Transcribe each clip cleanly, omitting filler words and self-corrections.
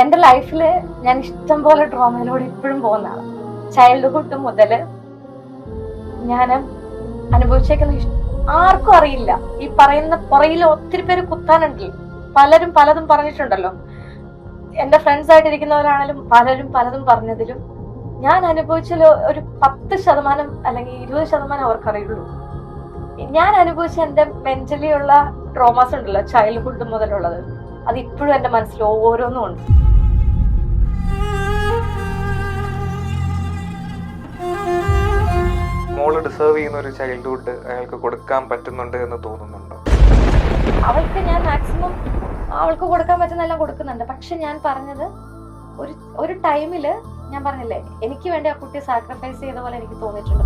എന്റെ ലൈഫില് ഞാൻ ഇഷ്ടം പോലെ ട്രോമയിലൂടെ ഇപ്പോഴും പോകുന്നതാണ്. ചൈൽഡ്ഹുഡ് മുതല് ഞാൻ അനുഭവിച്ചേക്കുന്ന ആർക്കും അറിയില്ല. ഈ പറയുന്ന പുറയിൽ ഒത്തിരി പേര് കുത്താനുണ്ടല്ലോ, പലരും പലതും പറഞ്ഞിട്ടുണ്ടല്ലോ. എന്റെ ഫ്രണ്ട്സ് ആയിട്ടിരിക്കുന്നവരാണെങ്കിലും പലരും പലതും പറഞ്ഞതിലും ഞാൻ അനുഭവിച്ചാൽ ഒരു 10% അല്ലെങ്കിൽ 20% അവർക്കറിയുള്ളൂ. ഞാൻ അനുഭവിച്ച എന്റെ മെന്റലി ഉള്ള ട്രോമാസ് ഉണ്ടല്ലോ, ചൈൽഡ്ഹുഡ് മുതലുള്ളത്, അത് ഇപ്പോഴും എന്റെ മനസ്സിൽ ഓരോന്നും ഉണ്ട്. മോള് ഡിസേർവ് ചെയ്യുന്ന ഒരു ചൈൽഡ്ഹുഡ് അയാൾക്ക് കൊടുക്കാൻ പറ്റുന്നുണ്ട് എന്ന് തോന്നുന്നുണ്ടോ? അവൾക്ക് ഞാൻ മാക്സിമം അവൾക്ക് കൊടുക്കാൻ പറ്റുന്നതെല്ലാം കൊടുക്കുന്നുണ്ട്. പക്ഷെ ഞാൻ പറഞ്ഞത് ഒരു ടൈമില് ഞാൻ പറഞ്ഞില്ലേ, എനിക്ക് വേണ്ടി ആ കുട്ടിയെ സാക്രിഫൈസ് ചെയ്ത പോലെ എനിക്ക് തോന്നിയിട്ടുണ്ട്.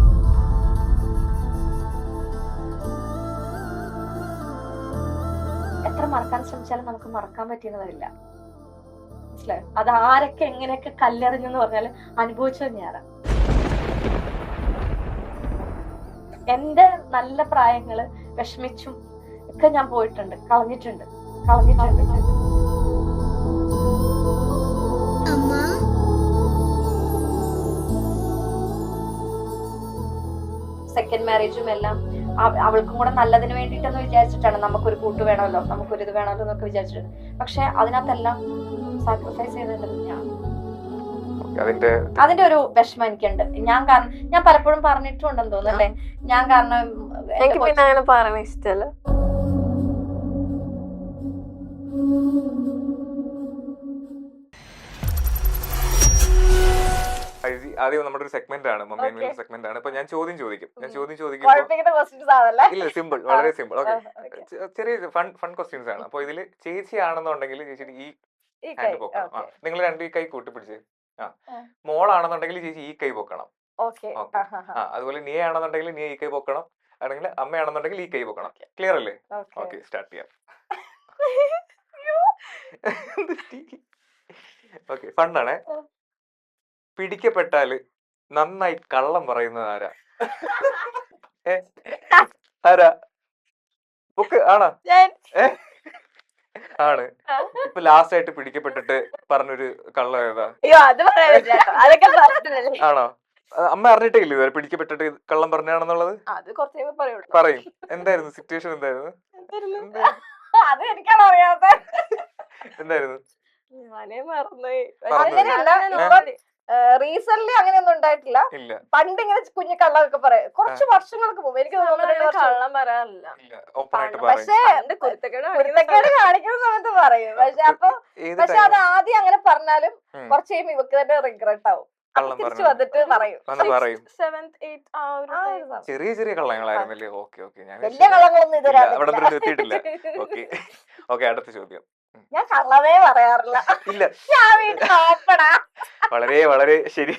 എത്ര മറക്കാൻ ശ്രമിച്ചാലും നമുക്ക് മറക്കാൻ പറ്റിയെന്ന് വരില്ല. മനസ്സിലായോ? അത് ആരൊക്കെ എങ്ങനെയൊക്കെ കല്ലെറിഞ്ഞു എന്ന് പറഞ്ഞാലും അനുഭവിച്ചത് ഞാനാ. എന്റെ നല്ല പ്രായങ്ങള് വിഷമിച്ചും ഒക്കെ ഞാൻ പോയിട്ടുണ്ട്, കളഞ്ഞിട്ടുണ്ട്. സെക്കൻഡ് മാരേജും എല്ലാം അവൾക്കും കൂടെ നല്ലതിന് വേണ്ടിയിട്ടെന്ന് വിചാരിച്ചിട്ടാണ്. നമുക്കൊരു കൂട്ട് വേണമല്ലോ, നമുക്കൊരു ഇത് വേണമല്ലോ എന്നൊക്കെ വിചാരിച്ചിട്ടുണ്ട്. പക്ഷെ അതിനകത്തെല്ലാം സാക്രിഫൈസ് ചെയ്തിട്ടുണ്ട് ഞാൻ. അതിന്റെ ഒരു വിഷമം എനിക്കുണ്ട്. ഞാൻ പലപ്പോഴും പറഞ്ഞിട്ടുണ്ടെന്ന് തോന്നുന്നല്ലേ, ഞാൻ കാരണം എനിക്ക് പിന്നെ അങ്ങനെ പറയണ ഇഷ്ടല്ല. ആദ്യം നമ്മുടെ ഒരു സെഗ്മെന്റ് ആണ്, മമ്മി സെഗ്മെന്റ് ആണ്. അപ്പൊ ഞാൻ ചോദ്യം ചോദിക്കും. ഇല്ല, സിമ്പിൾ, വളരെ സിമ്പിൾ. ഓക്കെ, ചെറിയ ഫൺ ക്വസ്റ്റ്യൻസ് ആണ്. അപ്പൊ ഇതില് ചേച്ചി ആണെന്നുണ്ടെങ്കിൽ ചേച്ചി ഈ ഹാൻഡ് പൊക്കണം. നിങ്ങൾ രണ്ടു ഈ കൈ കൂട്ടിപ്പിടിച്ച്. മോളാണെന്നുണ്ടെങ്കിൽ ചേച്ചി ഈ കൈ പൊക്കണം. അതുപോലെ നീ ആണെന്നുണ്ടെങ്കിൽ നീ ഈ കൈ പൊക്കണം. അല്ലെങ്കിൽ അമ്മയാണെന്നുണ്ടെങ്കിൽ ഈ കൈ പൊക്കണം. ക്ലിയർ അല്ലേ? ഓക്കെ, സ്റ്റാർട്ട് ചെയ്യാം. ഓക്കെ, ഫണ്ണാണേ. പിടിക്കപ്പെട്ടാല് നന്നായി കള്ളം പറയുന്നത് ആരാ? ആരാ? ബുക്ക് ആണോ? ആണ്. ഇപ്പൊ ലാസ്റ്റ് ആയിട്ട് പിടിക്കപ്പെട്ടിട്ട് പറഞ്ഞൊരു കള്ളം ഏതാ? ആണോ? അമ്മ അറിഞ്ഞിട്ടേ ഇല്ല ഇതുവരെ പിടിക്കപ്പെട്ടിട്ട് കള്ളം പറഞ്ഞാണെന്നുള്ളത്? പറയും. എന്തായിരുന്നു സിറ്റുവേഷൻ? എന്തായിരുന്നു? എന്തായിരുന്നു? റീസെന്റ് അങ്ങനെയൊന്നും ഉണ്ടായിട്ടില്ല. പണ്ട് ഇങ്ങനെ കുഞ്ഞു കള്ളൊക്കെ പറയാം, കുറച്ച് വർഷങ്ങൾക്ക് മുമ്പ്. എനിക്ക് കള്ളം പറയാറില്ല. പക്ഷേ കുരുത്തക്കേട് കാണിക്കുന്ന സമയത്ത് പറയും. പക്ഷെ അത് ആദ്യം അങ്ങനെ പറഞ്ഞാലും കുറച്ച് കഴിയുമ്പോ ഇവക്ക് തന്നെ റിഗ്രറ്റ് ആവും. തിരിച്ചു വന്നിട്ട് പറയും. ചെറിയ ചെറിയ കള്ളങ്ങളായിരുന്നല്ലേ? ഓക്കെ ഓക്കെ, വലിയ കള്ളങ്ങളൊന്നും ഇതുവരെ എത്തിയിട്ടില്ല. ഓക്കെ ഓക്കെ, അടുത്ത ചോദ്യം. ഞാൻ കള്ളവേ പറയാറില്ല. ഇല്ല, ഞാൻ വീട്ടിൽ ഓപ്പണാ. വളരെ വളരെ ശരി.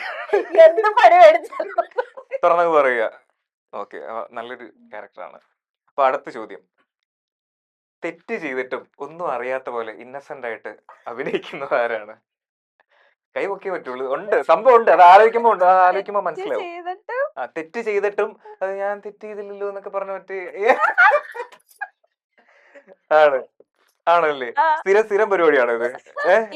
എന്ത് പണി മേടിച്ചാലും തുറന്നു പറയുക. ഓക്കെ, നല്ലൊരു ക്യാരക്ടറാണ്. അപ്പൊ അടുത്ത ചോദ്യം. തെറ്റ് ചെയ്തിട്ടും ഒന്നും അറിയാത്ത പോലെ ഇന്നസെന്റ് ആയിട്ട് അഭിനയിക്കുന്നത് ആരാണ്? കൈ പൊക്കിയേ പറ്റുള്ളൂ. ഉണ്ട്, സംഭവം ഉണ്ട്. അത് ആലോചിക്കുമ്പോ മനസ്സിലാവും. തെറ്റ് ചെയ്തിട്ടും അത് ഞാൻ തെറ്റ് ചെയ്തില്ലല്ലോ എന്നൊക്കെ പറഞ്ഞ മറ്റേ ആണ്. ആണല്ലേ? സ്ഥിരം പരിപാടിയാണോ ഇത്?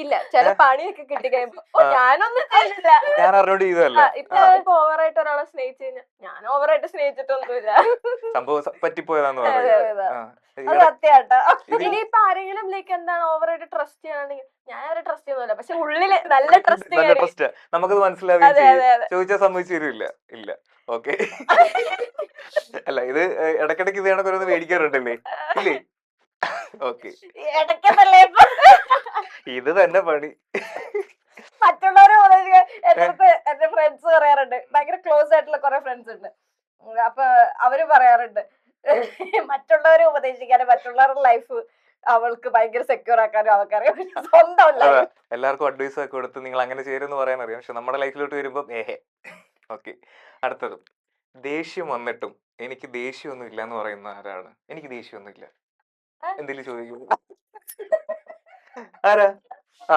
ഇല്ല, ചില പണിയൊക്കെ കിട്ടി കഴിയുമ്പോ ഞാനൊന്നും ചെയ്തില്ല, ഞാൻ അറിഞ്ഞോണ്ട് ചെയ്തതല്ല. ഇപ്പൊ ഓവറായിട്ട് ഒരാളെ സ്നേഹിച്ചു കഴിഞ്ഞാൽ ഞാൻ ഓവറായിട്ട് സ്നേഹിച്ചിട്ടൊന്നുമില്ല. സംഭവം പറ്റിപ്പോയതാന്ന് പറഞ്ഞു. ഇനിയിപ്പൊ ആരെങ്കിലും ലൈക്ക് എന്താണ് ഓവറായിട്ട് ട്രസ്റ്റ് ചെയ്യാണെങ്കിൽ ഞാൻ അവരെ ട്രസ്റ്റ് ചെയ്യുന്നില്ല, പക്ഷെ ഉള്ളില് നല്ല ട്രസ്റ്റ് നമുക്കത് മനസ്സിലാവുകയും ചോദിച്ചാൽ സമ്മതിച്ചു തരില്ല. ഇല്ല, ഓക്കെ. അല്ല, ഇത് ഇടക്കിടക്ക് ഇത് കണക്ക് ഓരോന്ന് മേടിക്കാറുണ്ടല്ലേ? ഇല്ലേ? ഓക്കെ, ഇത് തന്നെ പണി. മറ്റുള്ളവരെ എന്റെ ഫ്രണ്ട്സ് പറയാറുണ്ട്, ഭയങ്കര ക്ലോസ് ആയിട്ടുള്ള കുറെ ഫ്രണ്ട്സ് ഉണ്ട്. അപ്പൊ അവര് പറയാറുണ്ട് മറ്റുള്ളവരെ ഉപദേശിക്കാനും മറ്റുള്ളവരുടെ ലൈഫ് അവൾക്ക് ഭയങ്കര സെക്യൂർ ആക്കാനും അവൾക്കറിയാം. സ്വന്തം എല്ലാവർക്കും അഡ്വൈസ് ഒക്കെ കൊടുത്ത് നിങ്ങൾ അങ്ങനെ ചേരുമെന്ന് പറയാൻ അറിയാം. പക്ഷെ നമ്മുടെ ലൈഫിലോട്ട് വരുമ്പോ ഓക്കെ. അടുത്തതും, ദേഷ്യം വന്നിട്ടും എനിക്ക് ദേഷ്യമൊന്നും ഇല്ല എന്ന് പറയുന്ന ആരാണ്? എനിക്ക് ദേഷ്യമൊന്നും ഇല്ല എന്തെങ്കിലും ചോദിക്കും. ആരാ?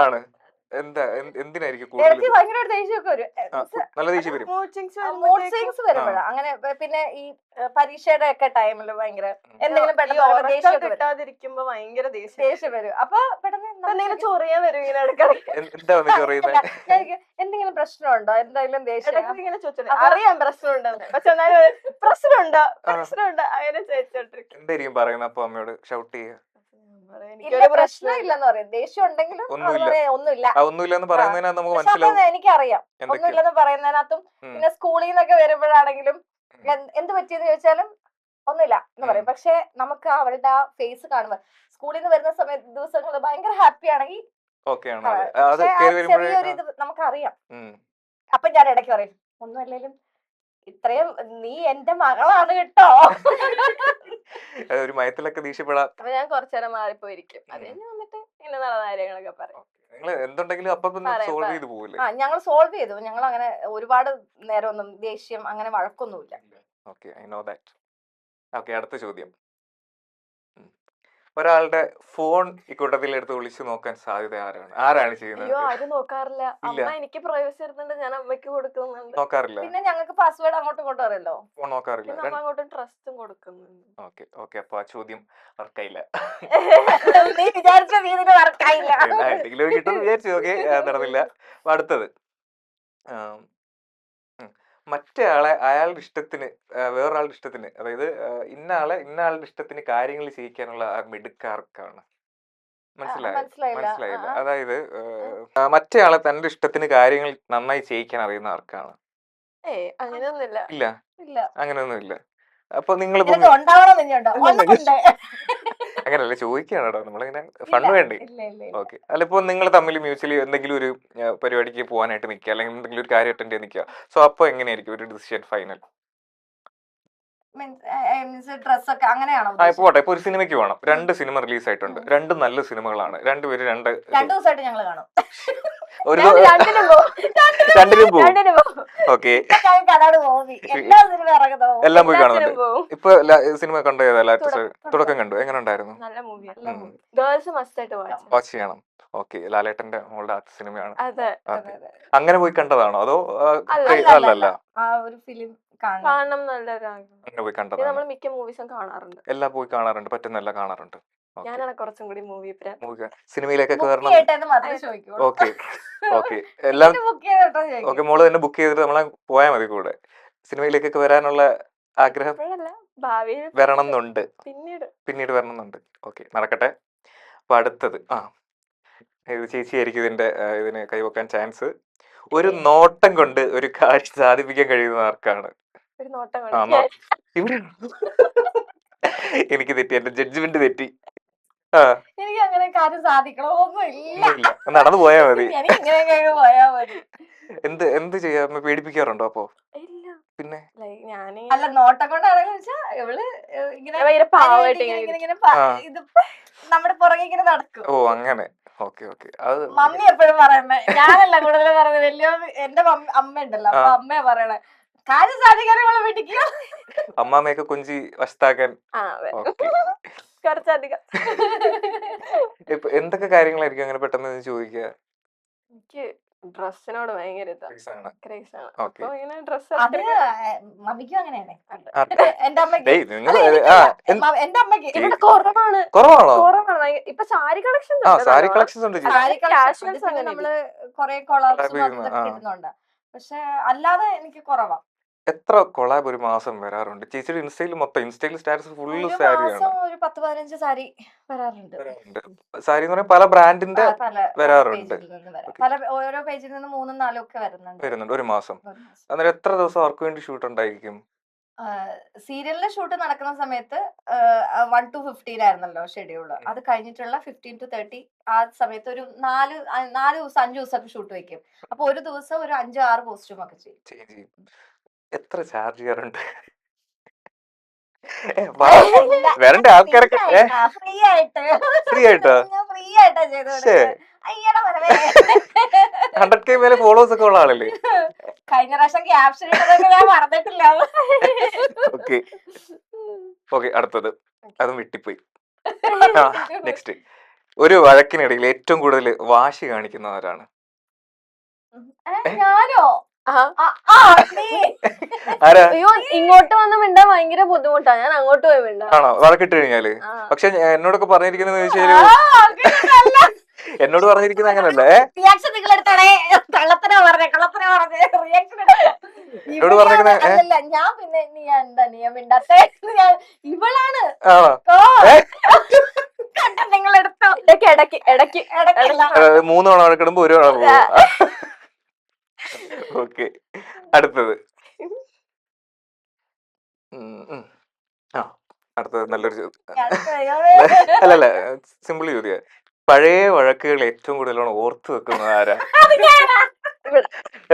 ആണ്. എന്താ എന്തിനായിരിക്കും കൂടുതൽ ഇടയ്ക്ക് ഭയങ്കര ദേഷ്യമൊക്കെ വരും. നല്ല ദേഷ്യം വരും? മൂഡ് സ്വിങ്സ് വരുമ്പോഴാണ് അങ്ങനെ. പിന്നെ ഈ പരീക്ഷയുടെ ഒക്കെ ടൈമിൽ ഭയങ്കര എന്തെങ്കിലും പെട്ടെന്ന് പറയുമ്പോ ദേഷ്യമൊക്കെ വരും. കിട്ടാതിരിക്കുമ്പോ ഭയങ്കര ദേഷ്യം വരും. അപ്പൊ പെട്ടെന്ന് എന്തെങ്കിലും ചൊറിയാൻ വരും ഇങ്ങനെ ഇടയ്ക്കിടയ്ക്ക്. എന്താ വന്ന് ചൊറിയുന്നത്? എന്തെങ്കിലും പ്രശ്നമുണ്ടോ, എന്തെങ്കിലും ദേഷ്യം? ഇടയ്ക്ക് ഇങ്ങനെ ചോദിച്ചോട്ടെ അറിയാം പ്രശ്നമുണ്ടെന്ന്, പക്ഷെ എന്നാലും പ്രശ്നമുണ്ടോ അങ്ങനെ ചോദിച്ചോണ്ടിരിക്കും. എന്തായിരിക്കും പറയുന്നത് അപ്പൊ അമ്മയോട്? ഷൗട്ട് ചെയ്യുക? ഇല്ല, പ്രശ്നമില്ലെന്ന് പറയും. ദേഷ്യം ഉണ്ടെങ്കിലും ഒന്നുമില്ല. ഒന്നുമില്ല. ഒന്നുമില്ലെന്ന് പറയുന്നതിനകത്ത് നമുക്ക് പക്ഷെ മനസ്സിലാവും അപ്പൊ എനിക്കറിയാം എന്തൊക്കെയാ. ഒന്നുമില്ലെന്ന് പറയുന്നതിനകത്തും. പിന്നെ സ്കൂളിൽ നിന്നൊക്കെ വരുമ്പോഴാണെങ്കിലും എന്ത് പറ്റിയെന്ന് ചോദിച്ചാലും ഒന്നുമില്ല എന്ന് പറയും. പക്ഷെ നമുക്ക് അവളുടെ ആ ഫേസ് കാണുമ്പോ സ്കൂളിൽ നിന്ന് വരുന്ന ദിവസങ്ങൾ ഭയങ്കര ഹാപ്പി ആണെങ്കിൽ ഓക്കെയാണ്. അത് കേറി വരുമ്പോഴേ ചെറിയൊരു ഇത് നമുക്കറിയാം. അപ്പൊ ഞാൻ ഇടയ്ക്ക് പറയും, ഒന്നുമല്ലെങ്കിലും ഇത്രയും നീ എന്റെ മകളാണ് കേട്ടോ. ഒരു മയത്തിലൊക്കെ ദേഷ്യപ്പെടാം. അപ്പൊ ഞാൻ കുറച്ചേരം മാറിപ്പോയിരിക്കും. അത് കഴിഞ്ഞ് വന്നിട്ട് ഇങ്ങനെ നടന്ന കാര്യങ്ങളൊക്കെ പറയും. നിങ്ങൾ എന്തുണ്ടെങ്കിലും അപ്പൊ സോൾവ് ചെയ്ത് പോകില്ലേ? ഞങ്ങൾ സോൾവ് ചെയ്തു. ഞങ്ങൾ അങ്ങനെ ഒരുപാട് നേരം ഒന്നും ദേഷ്യം അങ്ങനെ വഴക്കൊന്നുമില്ല. Okay, I know that. Okay, അടുത്ത ചോദ്യം. ഒരാളുടെ ഫോൺ ഇക്കൂട്ടത്തിൽ എടുത്ത് വിളിച്ചു നോക്കാൻ സാധ്യത ആരാണ് ചെയ്യുന്നത്? അയ്യോ, ആരും നോക്കാറില്ല. അമ്മ എനിക്ക് പ്രൈവസി എടുത്തിട്ട് ഞാൻ അമ്മയ്ക്ക് കൊടുക്കുന്നുണ്ട്. നോക്കാറില്ല. പിന്നെ ഞങ്ങൾക്ക് പാസ്വേഡ് അങ്ങോട്ടും ഇങ്ങോട്ടും അറിയല്ലോ. ഫോൺ നോക്കാറില്ല. പിന്നെ അമ്മ അങ്ങോട്ടും ട്രസ്റ്റും കൊടുക്കുന്നുണ്ട്. ഓക്കെ ഓക്കെ, അപ്പൊ ആ ചോദ്യം വർക്കായില്ല. നീ വിചാരിച്ച രീതിയിൽ വർക്കായില്ല. എന്തെങ്കിലും കിട്ടുമെന്ന് വിചാരിച്ചു. ഓക്കെ, നടന്നില്ല. അപ്പൊ അടുത്തത്, മറ്റേ ആളെ അയാളുടെ ഇഷ്ടത്തിന് വേറൊരാളുടെ ഇഷ്ടത്തിന്, അതായത് ഇന്നയാളുടെ ഇഷ്ടത്തിന് കാര്യങ്ങൾ ചെയ്യിക്കാനുള്ള ആ മിടുക്കാർക്കാണ്. മനസ്സിലായില്ല? അതായത് മറ്റേ ആളെ തന്റെ ഇഷ്ടത്തിന് കാര്യങ്ങൾ നന്നായി ചെയ്യിക്കാൻ അറിയുന്ന ആർക്കാണ്? അങ്ങനെയൊന്നുമില്ല. ഇല്ല, അങ്ങനെയൊന്നും ഇല്ല. അപ്പൊ നിങ്ങൾ അങ്ങനല്ല ചോദിക്കുകയാണ് കേട്ടോ, നമ്മളിങ്ങനെ ഫണ്ട് വേണ്ടേ? ഓക്കെ. അല്ലിപ്പോ നിങ്ങൾ തമ്മിൽ മ്യൂച്വലി എന്തെങ്കിലും ഒരു പരിപാടിക്ക് പോകാനായിട്ട് നിൽക്കുക, അല്ലെങ്കിൽ എന്തെങ്കിലും ഒരു കാര്യം അറ്റൻഡ് ചെയ്ത് നിൽക്കുക. സോ അപ്പൊ എങ്ങനെയായിരിക്കും ഒരു ഡിസിഷൻ ഫൈനൽ? ഡ്രസ്സൊക്കെ അങ്ങനെയാണോ? പോട്ടെ, ഇപ്പൊ ഒരു സിനിമയ്ക്ക് പോകണം. 2 സിനിമ റിലീസ് ആയിട്ടുണ്ട്. 2 നല്ല സിനിമകളാണ്. 2 പേര് 2 ദിവസമായിട്ട് ഞങ്ങൾ കാണും. ഒരു രണ്ടിനും പോകും. ഓക്കെ, എല്ലാം പോയി കാണുന്നുണ്ട്. ഇപ്പൊ സിനിമ കണ്ടു ഏതാ? തുടക്കം കണ്ടു. എങ്ങനെ ഉണ്ടായിരുന്നു? നല്ല മൂവിയാണ്. ഗേൾസ് മസ്റ്റ് ആയിട്ട് വാച്ച് ചെയ്യണം. ഓക്കെ, ലാലേട്ടന്റെ മോളുടെ ആദ്യ സിനിമയാണ്. അതെ. അങ്ങനെ പോയി കണ്ടതാണോ അതോ? അല്ലല്ല, ഒരു ഫിലിം കാണണം നല്ലൊരു ആഗ്രഹം. അങ്ങനെ പോയി കണ്ടതാണ്. നമ്മൾ മിക്ക മൂവീസും കാണാറുണ്ട്. എല്ലാം പോയി കാണാറുണ്ട്, പറ്റുന്നല്ല കാണാറുണ്ട്. ഞാനാണ് കുറച്ചും കൂടി മൂവി സിനിമയിലേക്ക് കയറണം. ഓക്കെ ഓക്കെ, എല്ലാം ഓക്കെ. മോള് തന്നെ ബുക്ക് ചെയ്തിട്ട് നമ്മളെ പോയാൽ മതി കൂടെ. സിനിമയിലേക്കൊക്കെ വരാനുള്ള ആഗ്രഹം വരണം എന്നുണ്ട്, പിന്നീട് വരണം എന്നുണ്ട്. ഓക്കെ, നടക്കട്ടെ. അപ്പൊ അടുത്തത്, ഇത് ചേച്ചിയായിരിക്കും ഇതിന് കൈവക്കാൻ ചാൻസ്. ഒരു നോട്ടം കൊണ്ട് ഒരു കാര്യം സാധിപ്പിക്കാൻ കഴിയുന്ന ആർക്കാണ്? എനിക്ക് തെറ്റി, എന്റെ ജഡ്ജ്മെന്റ് തെറ്റി. എനിക്ക് അങ്ങനെ കാര്യം സാധിക്കണമൊന്നുമില്ല. നടന്നു പോയാ മതി. പോയാ മതി. എന്ത് ചെയ്യാ? പേടിപ്പിക്കാറുണ്ടോ അപ്പൊ? പിന്നെ അല്ല, നോട്ടം കൊണ്ടാണെന്ന് വെച്ചാ ഇവള് ഇങ്ങനെ നമ്മുടെ പുറകെ ഇങ്ങനെ നടക്കും. ഓ, അങ്ങനെ. Okay okay. അത് മമ്മി എപ്പോഴും പറയണേ, ഞാനല്ല കൂടുതൽ പറയുന്നത്. വലിയ എന്റെ അമ്മ ഉണ്ടല്ലോ, അപ്പൊ അമ്മയാ പറയണേ കാര്യം സാധിക്കാൻ ഇവളെ പിടിക്കുക. അമ്മാമ്മയൊക്കെ കൊഞ്ചി വശത്താക്കാൻ. കുറച്ചധികം. ഇപ്പൊ എന്തൊക്കെ കാര്യങ്ങളായിരിക്കും അങ്ങനെ പെട്ടെന്ന് ചോദിക്കുക? എനിക്ക് ഡ്രസ്സിനോട് ഭയങ്കര ക്രേസാണ്. മമ്മിക്കും അങ്ങനെയാണ്. കുറവാണോ? ഇപ്പൊ സാരി കളക്ഷൻ നമ്മള് കൊറേ കൊളാബ്സ് കിട്ടുന്നുണ്ട്. പക്ഷെ അല്ലാതെ എനിക്ക് കുറവാ. എത്ര കൊളാബ് ഒരു മാസം വരാറുണ്ട്? ചേച്ചിയുടെ ഇൻസ്റ്റയിൽ സ്റ്റാറ്റസ് ഫുള്ള് സാരിയാണ്. ഒരു 10-15 സാരി വരാറുണ്ട്. സാരി എന്ന് പറഞ്ഞാൽ പല ബ്രാൻഡിന്റെ വരാറുണ്ട്. ഓരോ പേജിൽ നിന്ന് 3-4 ഒക്കെ വരുന്നുണ്ട് ഒരു മാസം. അന്നേരം എത്ര ദിവസം അവർക്ക് വേണ്ടി ഷൂട്ട് ഉണ്ടായിരിക്കും? സീരിയലിലെ ഷൂട്ട് നടക്കുന്ന സമയത്ത് 1 to 15 ആയിരുന്നല്ലോ ഷെഡ്യൂള്. അത് കഴിഞ്ഞിട്ടുള്ള 15 to 30 ആ സമയത്ത് ഒരു 4 ദിവസം 5 ദിവസമൊക്കെ ഷൂട്ട് വെക്കും. അപ്പൊ ഒരു ദിവസം ഒരു 5-6 കോസ്റ്റ്യൂം ഒക്കെ ചെയ്യും. എത്ര ചാർജ് ചെയ്യാറുണ്ട്? വരണ്ട ആൾക്കാരൊക്കെ ഫ്രീ ആയിട്ടോ? 100K മേലെ ഫോളോവേഴ്സ് ഒക്കെ ഉള്ള ആളല്ലേ? കഴിഞ്ഞ പ്രാവശ്യം ക്യാപ്ഷൻ ഇട്ടതൊക്കെ ഞാൻ മറന്നിട്ടില്ല. ഓക്കെ, അടുത്തത് അതും വിട്ടിപ്പോയി. നെക്സ്റ്റ്, ഒരു വഴക്കിനിടയിൽ ഏറ്റവും കൂടുതൽ വാശി കാണിക്കുന്നവരാണ്? ഞാനോ ആ. നീ ആരാ അയ്യോ ഇങ്ങോട്ട് വന്ന് മിണ്ടാൻ ഭയങ്കര ബുദ്ധിമുട്ടാ, ഞാൻ അങ്ങോട്ട് പോയി മിണ്ടാ. ആണോ വഴക്കിട്ട് കഴിഞ്ഞാല്? ആ. പക്ഷെ എന്നോടൊക്കെ പറഞ്ഞിരിക്കുന്നത് ആ, ചോദിച്ചാല് അങ്ങനെയൊന്നുമല്ല. എന്നോട് പറഞ്ഞിരിക്കുന്നത് അങ്ങനല്ലേ? റിയാക്ഷൻ നിങ്ങൾ എടുത്തടേ, കള്ളത്തനാ പറഞ്ഞേ റിയാക്ഷൻ എന്നോട് പറഞ്ഞിരിക്കുന്നത് അല്ലല്ല, ഞാൻ പിന്നെ നീ മിണ്ടാത്തേ ഞാൻ ഇവളാണ്. ആണോ? ഓ കണ്ട നിങ്ങൾ എടുത്തോ. ഇടയ്ക്ക് ഇടയ്ക്ക് ഇടയ്ക്ക് ഇടയ്ക്കല്ല. 3 തവണ വഴക്കിടുമ്പോ 1 തവണ പോവാ. ഓക്കെ, അടുത്തത്. ആ അടുത്തത് നല്ലൊരു അല്ലല്ല, സിമ്പിൾ ചോദ്യ. പഴയ വഴക്കുകൾ ഏറ്റവും കൂടുതൽ ഓർത്ത് വെക്കുന്നത് ആരാ?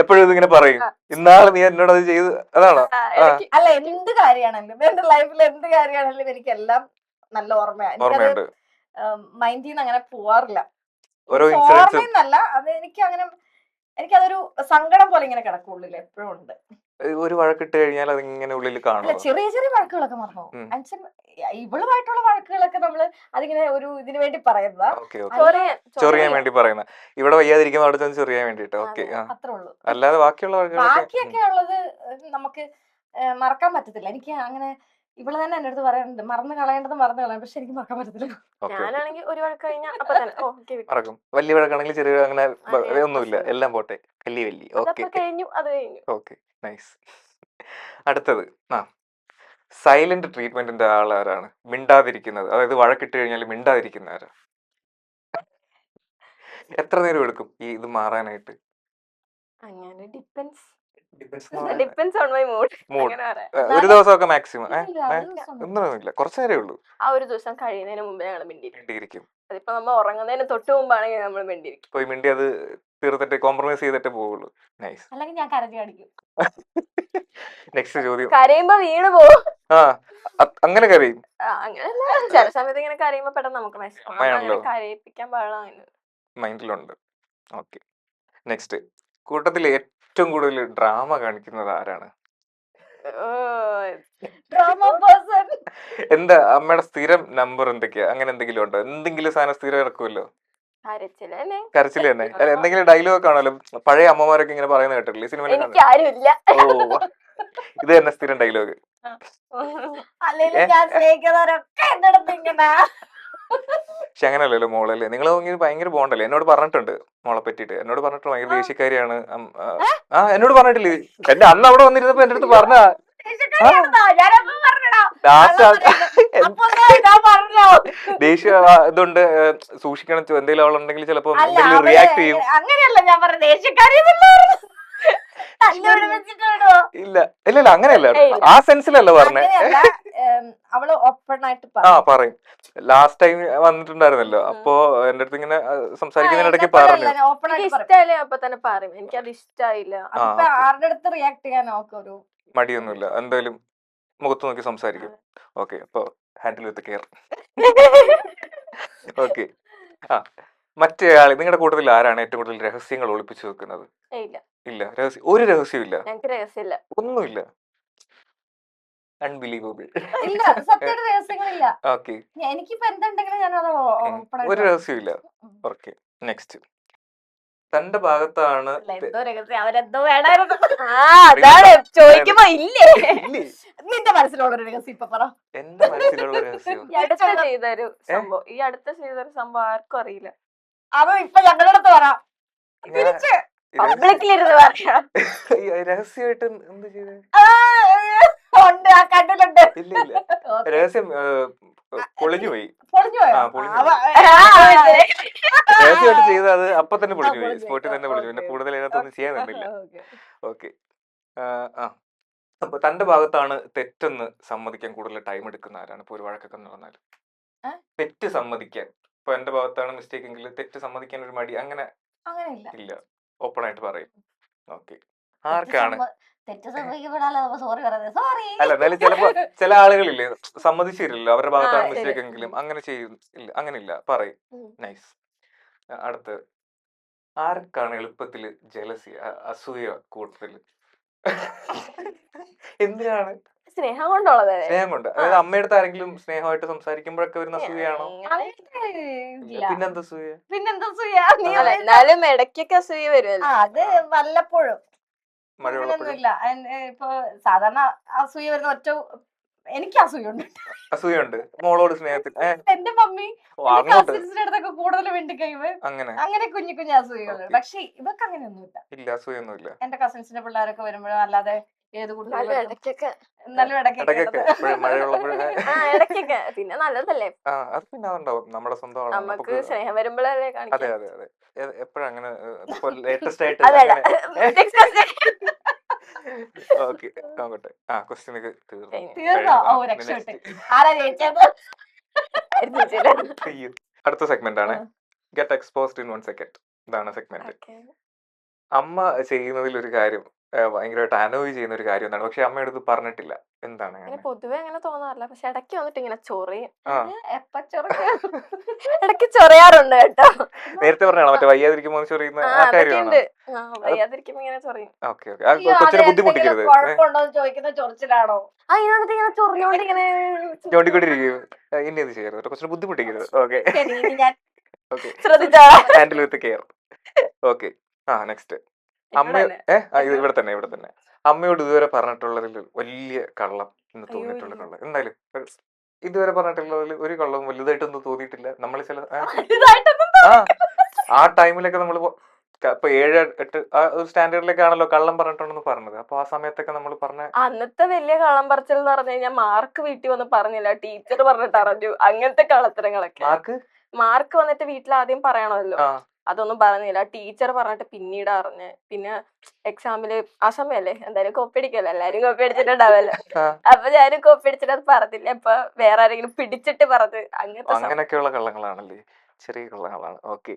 എപ്പോഴും ഇതിങ്ങനെ പറയും, ഇന്നാള് നീ എന്നോട് അത് ചെയ്ത്, അതാണോ? ഇടയ്ക്ക് അല്ല, എന്ത് കാര്യമാണെങ്കിലും എന്റെ ലൈഫിൽ എന്ത് കാര്യമാണെങ്കിലും എനിക്കെല്ലാം നല്ല ഓർമ്മയാണ്. എനിക്കത് ഓർമ്മയുണ്ട്. മൈൻഡിൽ നിന്ന് അങ്ങനെ പോവാറില്ല. ഓരോ ഇൻസിഡൻസും ഓർമ്മയെന്നല്ല, അത് എനിക്കതൊരു സങ്കടം പോലെ ഇങ്ങനെ കിടക്കുള്ളിൽ എപ്പോഴും ഉണ്ട്. ഒരു വഴക്കിട്ട് കഴിഞ്ഞാൽ അതിങ്ങനെ ഉള്ളിൽ അല്ല, കാണുമോ? ചെറിയ ചെറിയ വഴക്കുകളൊക്കെ മറന്നു. ഇവളുമായിട്ടുള്ള വഴക്കുകളൊക്കെ നമ്മള് അതിങ്ങനെ ഒരു ഇതിനു വേണ്ടി പറയുന്നതാ. ഓക്കെ ഓക്കെ, ചൊറിയാൻ ചൊറിയാൻ വേണ്ടി പറയുന്ന. ഇവിടെ വയ്യാതിരിക്കുമ്പോൾ അവിടെ ചെന്ന് ചൊറിയാൻ വേണ്ടിട്ട്. ഓക്കെ. അത്രേ ഉള്ളൂ. അല്ലാതെ ബാക്കിയുള്ള വഴക്കുകളൊക്കെ ബാക്കിയൊക്കെ ഉള്ളത് നമുക്ക് മറക്കാൻ പറ്റത്തില്ല. എനിക്ക് അങ്ങനെ ഇവള് തന്നെ എന്റെ അടുത്ത് പറയാറുണ്ട്, മറന്നു കളയേണ്ടത് മറന്നു കളയാം, പക്ഷെ എനിക്ക് മറക്കാൻ പറ്റത്തില്ല. ഞാനാണെങ്കിൽ ഒരു വഴക്ക് കഴിഞ്ഞാൽ അപ്പൊ തന്നെ മറക്കും. വലിയ വഴക്കാണെങ്കിൽ ചെറിയ അങ്ങനെ അങ്ങനെ ഒന്നുമില്ല, പ്രശ്നമില്ല. എല്ലാം പോട്ടെ. വലിയ ഓക്കെ അതപ്പൊ കഴിഞ്ഞു, അത് കഴിഞ്ഞു. Okay, nice. അടുത്തത്. സൈലന്റ് ട്രീറ്റ്മെന്റിന്റെ ആളാരാണ്? മിണ്ടാതിരിക്കുന്നത്, അതായത് വഴക്കിട്ട് കഴിഞ്ഞാൽ മിണ്ടാതിരിക്കുന്ന ആരാ? എത്ര നേരം എടുക്കും ഈ ഇത് മാറാനായിട്ട്? അങ്ങനെ depends Depends on my mood. Mood. അങ്ങനെ പറയാം. ഒരു ദിവസമൊക്കെ മാക്സിമം ഇല്ല, ഒരു ദിവസം ഒന്നും. ഒന്നുമില്ല, കുറച്ചു നേരമേ ഉള്ളൂ. ആ ഒരു ദിവസം കഴിയുന്നതിന് മുമ്പേ ഞങ്ങൾ മിണ്ടിയിരിക്കും. മിണ്ടിയിരിക്കും. അതിപ്പോ നമ്മൾ ഉറങ്ങുന്നതിന് തൊട്ട് മുമ്പാണെങ്കിൽ നമ്മൾ മിണ്ടിയിരിക്കും. പോയി മിണ്ടി അത് തീർത്തിട്ട് കോംപ്രമൈസ് ചെയ്തിട്ട് പോവുള്ളൂ. നൈസ്. അല്ലെങ്കിൽ ഞാൻ കരഞ്ഞു കാണിക്കും. നെക്സ്റ്റ് ചോദ്യം. കരയുമ്പോ വീണ് പോകും. ആ അങ്ങനെ കരയും? അങ്ങനല്ല, ചില സമയത്ത് ഇങ്ങനെ കരയുമ്പോ പെട്ടെന്ന് നമുക്ക് അമ്മയാണല്ലോ. കരയിപ്പിക്കാൻ പാടില്ല. അങ്ങനെ മൈൻഡിലുണ്ട്. Okay, next. കൂട്ടത്തിൽ ഏറ്റവും കൂടുതൽ ഡ്രാമ കാണിക്കുന്നത് ആരാണ്? Drama person. എന്താ അമ്മയുടെ സ്ഥിരം നമ്പർ എന്തൊക്കെയാ? അങ്ങനെ എന്തെങ്കിലും ഉണ്ടോ? എന്തെങ്കിലും സാധനം സ്ഥിരം ഇറക്കുമല്ലോ. കരച്ചിലല്ലേ. കരച്ചില് തന്നെ? അല്ല, എന്തെങ്കിലും ഡയലോഗ് ആണല്ലോ, പഴയ അമ്മമാരൊക്കെ ഇങ്ങനെ പറയുന്നത് കേട്ടില്ലേ സിനിമയിൽ? എനിക്ക് ആരുമില്ല. ഓ, ഇത് തന്നെ സ്ഥിരം ഡയലോഗ്. അല്ലെങ്കിൽ ഞാൻ സ്നേഹിക്കുന്നവരൊക്കെ എന്റെ അടുത്ത് ഇങ്ങനെ. പക്ഷെ അങ്ങനെയല്ലല്ലോ മോളല്ലേ, നിങ്ങൾ ഭയങ്കര ബോണ്ടല്ലേ? എന്നോട് പറഞ്ഞിട്ടുണ്ട് മോളെ പറ്റിട്ട്. എന്നോട് പറഞ്ഞിട്ട് ഭയങ്കര ദേഷ്യക്കാരിയാണ്. എന്നോട് പറഞ്ഞിട്ടില്ലേ? എന്റെ അന്ന് അവിടെ വന്നിരുന്നപ്പോ എന്റെ അടുത്ത് പറഞ്ഞ ദേഷ്യ ഇതുണ്ട്, സൂക്ഷിക്കണം, എന്തെങ്കിലും അവളുണ്ടെങ്കിൽ ചിലപ്പോ എന്തെങ്കിലും റിയാക്ട് ചെയ്യും. അങ്ങനെയല്ല ഞാൻ പറഞ്ഞ ദേഷ്യക്കാരി. ഇല്ല ഇല്ല ഇല്ല, അങ്ങനെയല്ല, ആ സെൻസിലല്ല പറഞ്ഞേ. അവള് ഓപ്പൺ ആയിട്ട് പറയും. ലാസ്റ്റ് ടൈം വന്നിട്ടുണ്ടായിരുന്നല്ലോ, അപ്പൊ എന്റെ അടുത്ത് ഇങ്ങനെ സംസാരിക്കുന്നതിനിടയ്ക്ക് പറഞ്ഞു. ഇഷ്ടമായില്ലേ അപ്പൊ തന്നെ പറയും എനിക്കത് ഇഷ്ടായില്ല. ആരുടെ അടുത്ത് റിയാക്ട് ചെയ്യാൻ ഒരു മടിയൊന്നുമില്ല, എന്തായാലും മുഖത്ത് നോക്കി സംസാരിക്കും. ഓക്കെ, അപ്പൊ ഹാൻഡിൽ വിത്ത് കെയർ. ഓക്കെ. മറ്റേ ആള് നിങ്ങളുടെ കൂട്ടത്തിൽ ആരാണ് ഏറ്റവും കൂടുതൽ രഹസ്യങ്ങൾ ഒളിപ്പിച്ചു വെക്കുന്നത്? ഇല്ല, ഒരു രഹസ്യം ഇല്ല, രഹസ്യമില്ല, ഒന്നുമില്ല. അൺബിലീവബിൾ. ഇല്ല, സത്യമായിട്ട് രഹസ്യങ്ങളില്ല. ഓക്കെ, എനിക്കിപ്പോ എന്തുണ്ടെങ്കിലും ഞാനത് ഒരു രഹസ്യം ഇല്ല. Okay, next. തന്റെ ഭാഗത്താണ് എന്തോ രഹസ്യം, അവരെന്തോ വേണമായിരുന്നു. അതാണ് ചോദിക്കുമ്പോ ഇല്ലേ? നിന്റെ മനസ്സിലുള്ളൊരു രഹസ്യം ഇപ്പൊ പറ. എന്റെ മനസ്സിലുള്ള രഹസ്യം ഈ അടുത്ത ചെയ്തൊരു സംഭവം ആർക്കും അറിയില്ല. അതോ ഇപ്പൊ ഞങ്ങളുടെ അടുത്ത് പറ. പബ്ലിക്കിലിരുന്ന് പറയാം. രഹസ്യമായിട്ട് എന്ത് ചെയ്തേ? കണ്ടിട്ടുണ്ട്. ഇല്ല ഇല്ല, രഹസ്യം പൊളിഞ്ഞു പോയി. രഹസ്യമായിട്ട് ചെയ്ത അത് അപ്പൊ തന്നെ പൊളിഞ്ഞു പോയി, സ്പോട്ടിൽ തന്നെ പൊളിഞ്ഞു. പിന്നെ കൂടുതൽ അതിനകത്തൊന്നും ചെയ്യാൻ തന്നില്ല. ഓക്കെ. അപ്പൊ തന്റെ ഭാഗത്താണ് തെറ്റെന്ന് സമ്മതിക്കാൻ കൂടുതൽ ടൈം എടുക്കുന്ന ആരാണ്? ഇപ്പൊ ഒരു വഴക്കൊക്കെ നടന്നാൽ തെറ്റ് സമ്മതിക്കാൻ, ഇപ്പൊ എന്റെ ഭാഗത്താണ് മിസ്റ്റേക്ക് എങ്കിൽ തെറ്റ് സമ്മതിക്കാൻ ഒരു മടി അങ്ങനെ ഇല്ല, ഓപ്പൺ ആയിട്ട് പറയും. ഓക്കെ. ആർക്കാണ്? അല്ല, എന്നാലും ചിലപ്പോ ചില ആളുകളില്ലേ സമ്മതിച്ചില്ലല്ലോ, അവരുടെ ഭാഗത്താണ് മിസ്റ്റേക്ക് എങ്കിലും അങ്ങനെ ചെയ്യും. ഇല്ല, അങ്ങനെ ഇല്ല, പറയും. നൈസ്. അടുത്ത്. ആർക്കാണ് എളുപ്പത്തില് ജലസി, അസൂയ കൂടുതൽ? എന്തിനാണ്? സ്നേഹം കൊണ്ടുള്ളത് സ്നേഹം കൊണ്ട്, അതായത് അമ്മയടുത്ത് ആരെങ്കിലും സ്നേഹമായിട്ട് സംസാരിക്കുമ്പോഴൊക്കെ വരുന്ന അസൂയാണോ? ഇല്ല. പിന്നെന്താ അസൂയ? പിന്നെന്താ സൂയ നീ അല്ല എന്നാലും ഇടയ്ക്കൊക്കെ അസൂയ വരുമല്ലോ. അത് വല്ലപ്പോഴും മഴയുള്ളപ്പോഴും അങ്ങനെയൊന്നുമില്ല. ഇപ്പൊ സാധാരണ അസൂയ വരുന്ന ഒറ്റ എനിക്ക് അസൂയുണ്ട്. അസൂയുണ്ട് മോളോട് സ്നേഹത്തിൽ. എന്റെ മമ്മി ഓ, അങ്ങോട്ട് കസിൻസിന്റെ അടുത്തൊക്കെ കൂടുതൽ വേണ്ടി കഴിവ് അങ്ങനെ അങ്ങനെ കുഞ്ഞു കുഞ്ഞു അസൂയകളുണ്ട്. Okay. പക്ഷെ ഇവക്ക് അങ്ങനെയൊന്നുമില്ല. ഇല്ല, അസൂയൊന്നുമില്ല. എന്റെ കസിൻസിന്റെ പിള്ളേരൊക്കെ വരുമ്പോഴും അല്ലാതെ ഏത് എന്നാലും കുട്ടികളും ഇടയ്ക്കൊക്കെ എന്നാലും ഇടയ്ക്കൊക്കെ ഇടയ്ക്കൊക്കെ എപ്പോഴും മഴയുള്ളപ്പോഴും ഇടയ്ക്കൊക്കെ പിന്നെ നല്ലതല്ലേ, അത് പിന്നെ അതുണ്ടാവും, നമ്മുടെ സ്വന്തം ആളാണ്. നമുക്ക് നമുക്ക് സ്നേഹം വരുമ്പോഴല്ലേ അതെ കാണിക്കാം. അതെ അതെ. എപ്പോഴും അങ്ങനെ ലേറ്റസ്റ്റ് ആയിട്ട് അതെ അങ്ങനെ. next question. ഓക്കെ, നോക്കട്ടെ. ക്വസ്റ്റ്യൻ തീർന്നോ? ഓ രക്ഷപ്പെട്ടെ. ആരാ ജയിച്ചത്? അടുത്ത സെഗ്മെന്റ് ആണ് ഗെറ്റ് എക്സ്പോസ്ഡ് ഇൻ 1 സെക്കൻഡ്. ഇതാണ് സെഗ്മെന്റ്. Okay. അമ്മ ചെയ്യുന്നതിൽ ഒരു കാര്യം ഭയങ്കരമായിട്ട് അനോയ് ചെയ്യുന്ന ഒരു കാര്യം എന്താണ്, പക്ഷെ അമ്മയുടെ അടുത്ത് പറഞ്ഞിട്ടില്ല. എന്താണ് അങ്ങനെ അങ്ങനെ? പൊതുവെ അങ്ങനെ തോന്നാറില്ല, പക്ഷെ ഇടയ്ക്ക് വന്നിട്ട് ഇങ്ങനെ ചൊറിയും. ആ എപ്പ ചെറുക്ക ഇടയ്ക്ക് ചൊറിയാറുണ്ട് കേട്ടോ. നേരത്തെ പറഞ്ഞാണോ മറ്റേ വയ്യാതിരിക്കുമ്പോൾ ചൊറിയുന്ന ആ അതൊക്കെ കാര്യമാണോ? ഉണ്ട്. വയ്യാതിരിക്കുമ്പോ ഇങ്ങനെ ചൊറിയും. Okay okay. കൊച്ചിനെ ബുദ്ധിമുട്ടിക്കരുത്. കുഴപ്പമുണ്ടോ എന്ന് ചോദിക്കുന്ന ചൊറിച്ചിലാണോ? അതിനകത്ത് ഇങ്ങനെ ചൊറിഞ്ഞോണ്ട് ഇങ്ങനെ ചോണ്ടിക്കൊണ്ടിരിക്കും. ഇനി ഇത് ചെയ്യരുത്, കൊച്ചിനെ ബുദ്ധിമുട്ടിക്കരുത്. ഓക്കെ ശരി, ഇനി ഞാൻ ഓക്കെ. ശ്രദ്ധിച്ചോളാം. Handle with care. Okay. Next. അമ്മ ഇവിടെ തന്നെ. അമ്മയോട് ഇതുവരെ പറഞ്ഞിട്ടുള്ളതിൽ വലിയ കള്ളം എന്ന് തോന്നിയിട്ടുള്ള കള്ളം എന്തായാലും ഇതുവരെ പറഞ്ഞിട്ടുള്ളതിൽ ഒരു കള്ളവും വലുതായിട്ടൊന്നും തോന്നിയിട്ടില്ല. നമ്മൾ ചില ആ ടൈമിലൊക്കെ നമ്മൾ ഇപ്പൊ 7, 8 ആ ഒരു സ്റ്റാൻഡേർഡിലേക്കാണല്ലോ കള്ളം പറഞ്ഞിട്ടുണ്ടെന്ന് പറഞ്ഞത്. അപ്പൊ ആ സമയത്തൊക്കെ നമ്മൾ പറഞ്ഞ അന്നത്തെ വലിയ കള്ളം പറച്ചിൽ എന്ന് പറഞ്ഞു കഴിഞ്ഞാൽ മാർക്ക് വീട്ടിൽ വന്ന് പറഞ്ഞില്ല, ടീച്ചർ പറഞ്ഞിട്ട് അറിഞ്ഞു, അങ്ങനത്തെ കള്ളത്തരങ്ങളൊക്കെ. മാർക്ക് വന്നിട്ട് വീട്ടിൽ ആദ്യം പറയണമല്ലോ, അതൊന്നും പറഞ്ഞില്ല, ടീച്ചർ പറഞ്ഞിട്ട് പിന്നീട് അറിഞ്ഞ്. പിന്നെ എക്സാമില് ആ സമയല്ലേ എന്തായാലും കോപ്പി അടിക്കല്ലോ, എല്ലാരും കോപ്പി അടിച്ചിട്ടുണ്ടാവല്ലോ. അപ്പൊ ഞാനും കോപ്പി അടിച്ചിട്ട് അത് പറഞ്ഞില്ല, അപ്പൊ വേറെ ആരെങ്കിലും പിടിച്ചിട്ട് പറഞ്ഞ് അങ്ങനെയൊക്കെയുള്ള കള്ളങ്ങളാണല്ലേ, ചെറിയ കള്ളങ്ങളാണ്. ഓക്കെ.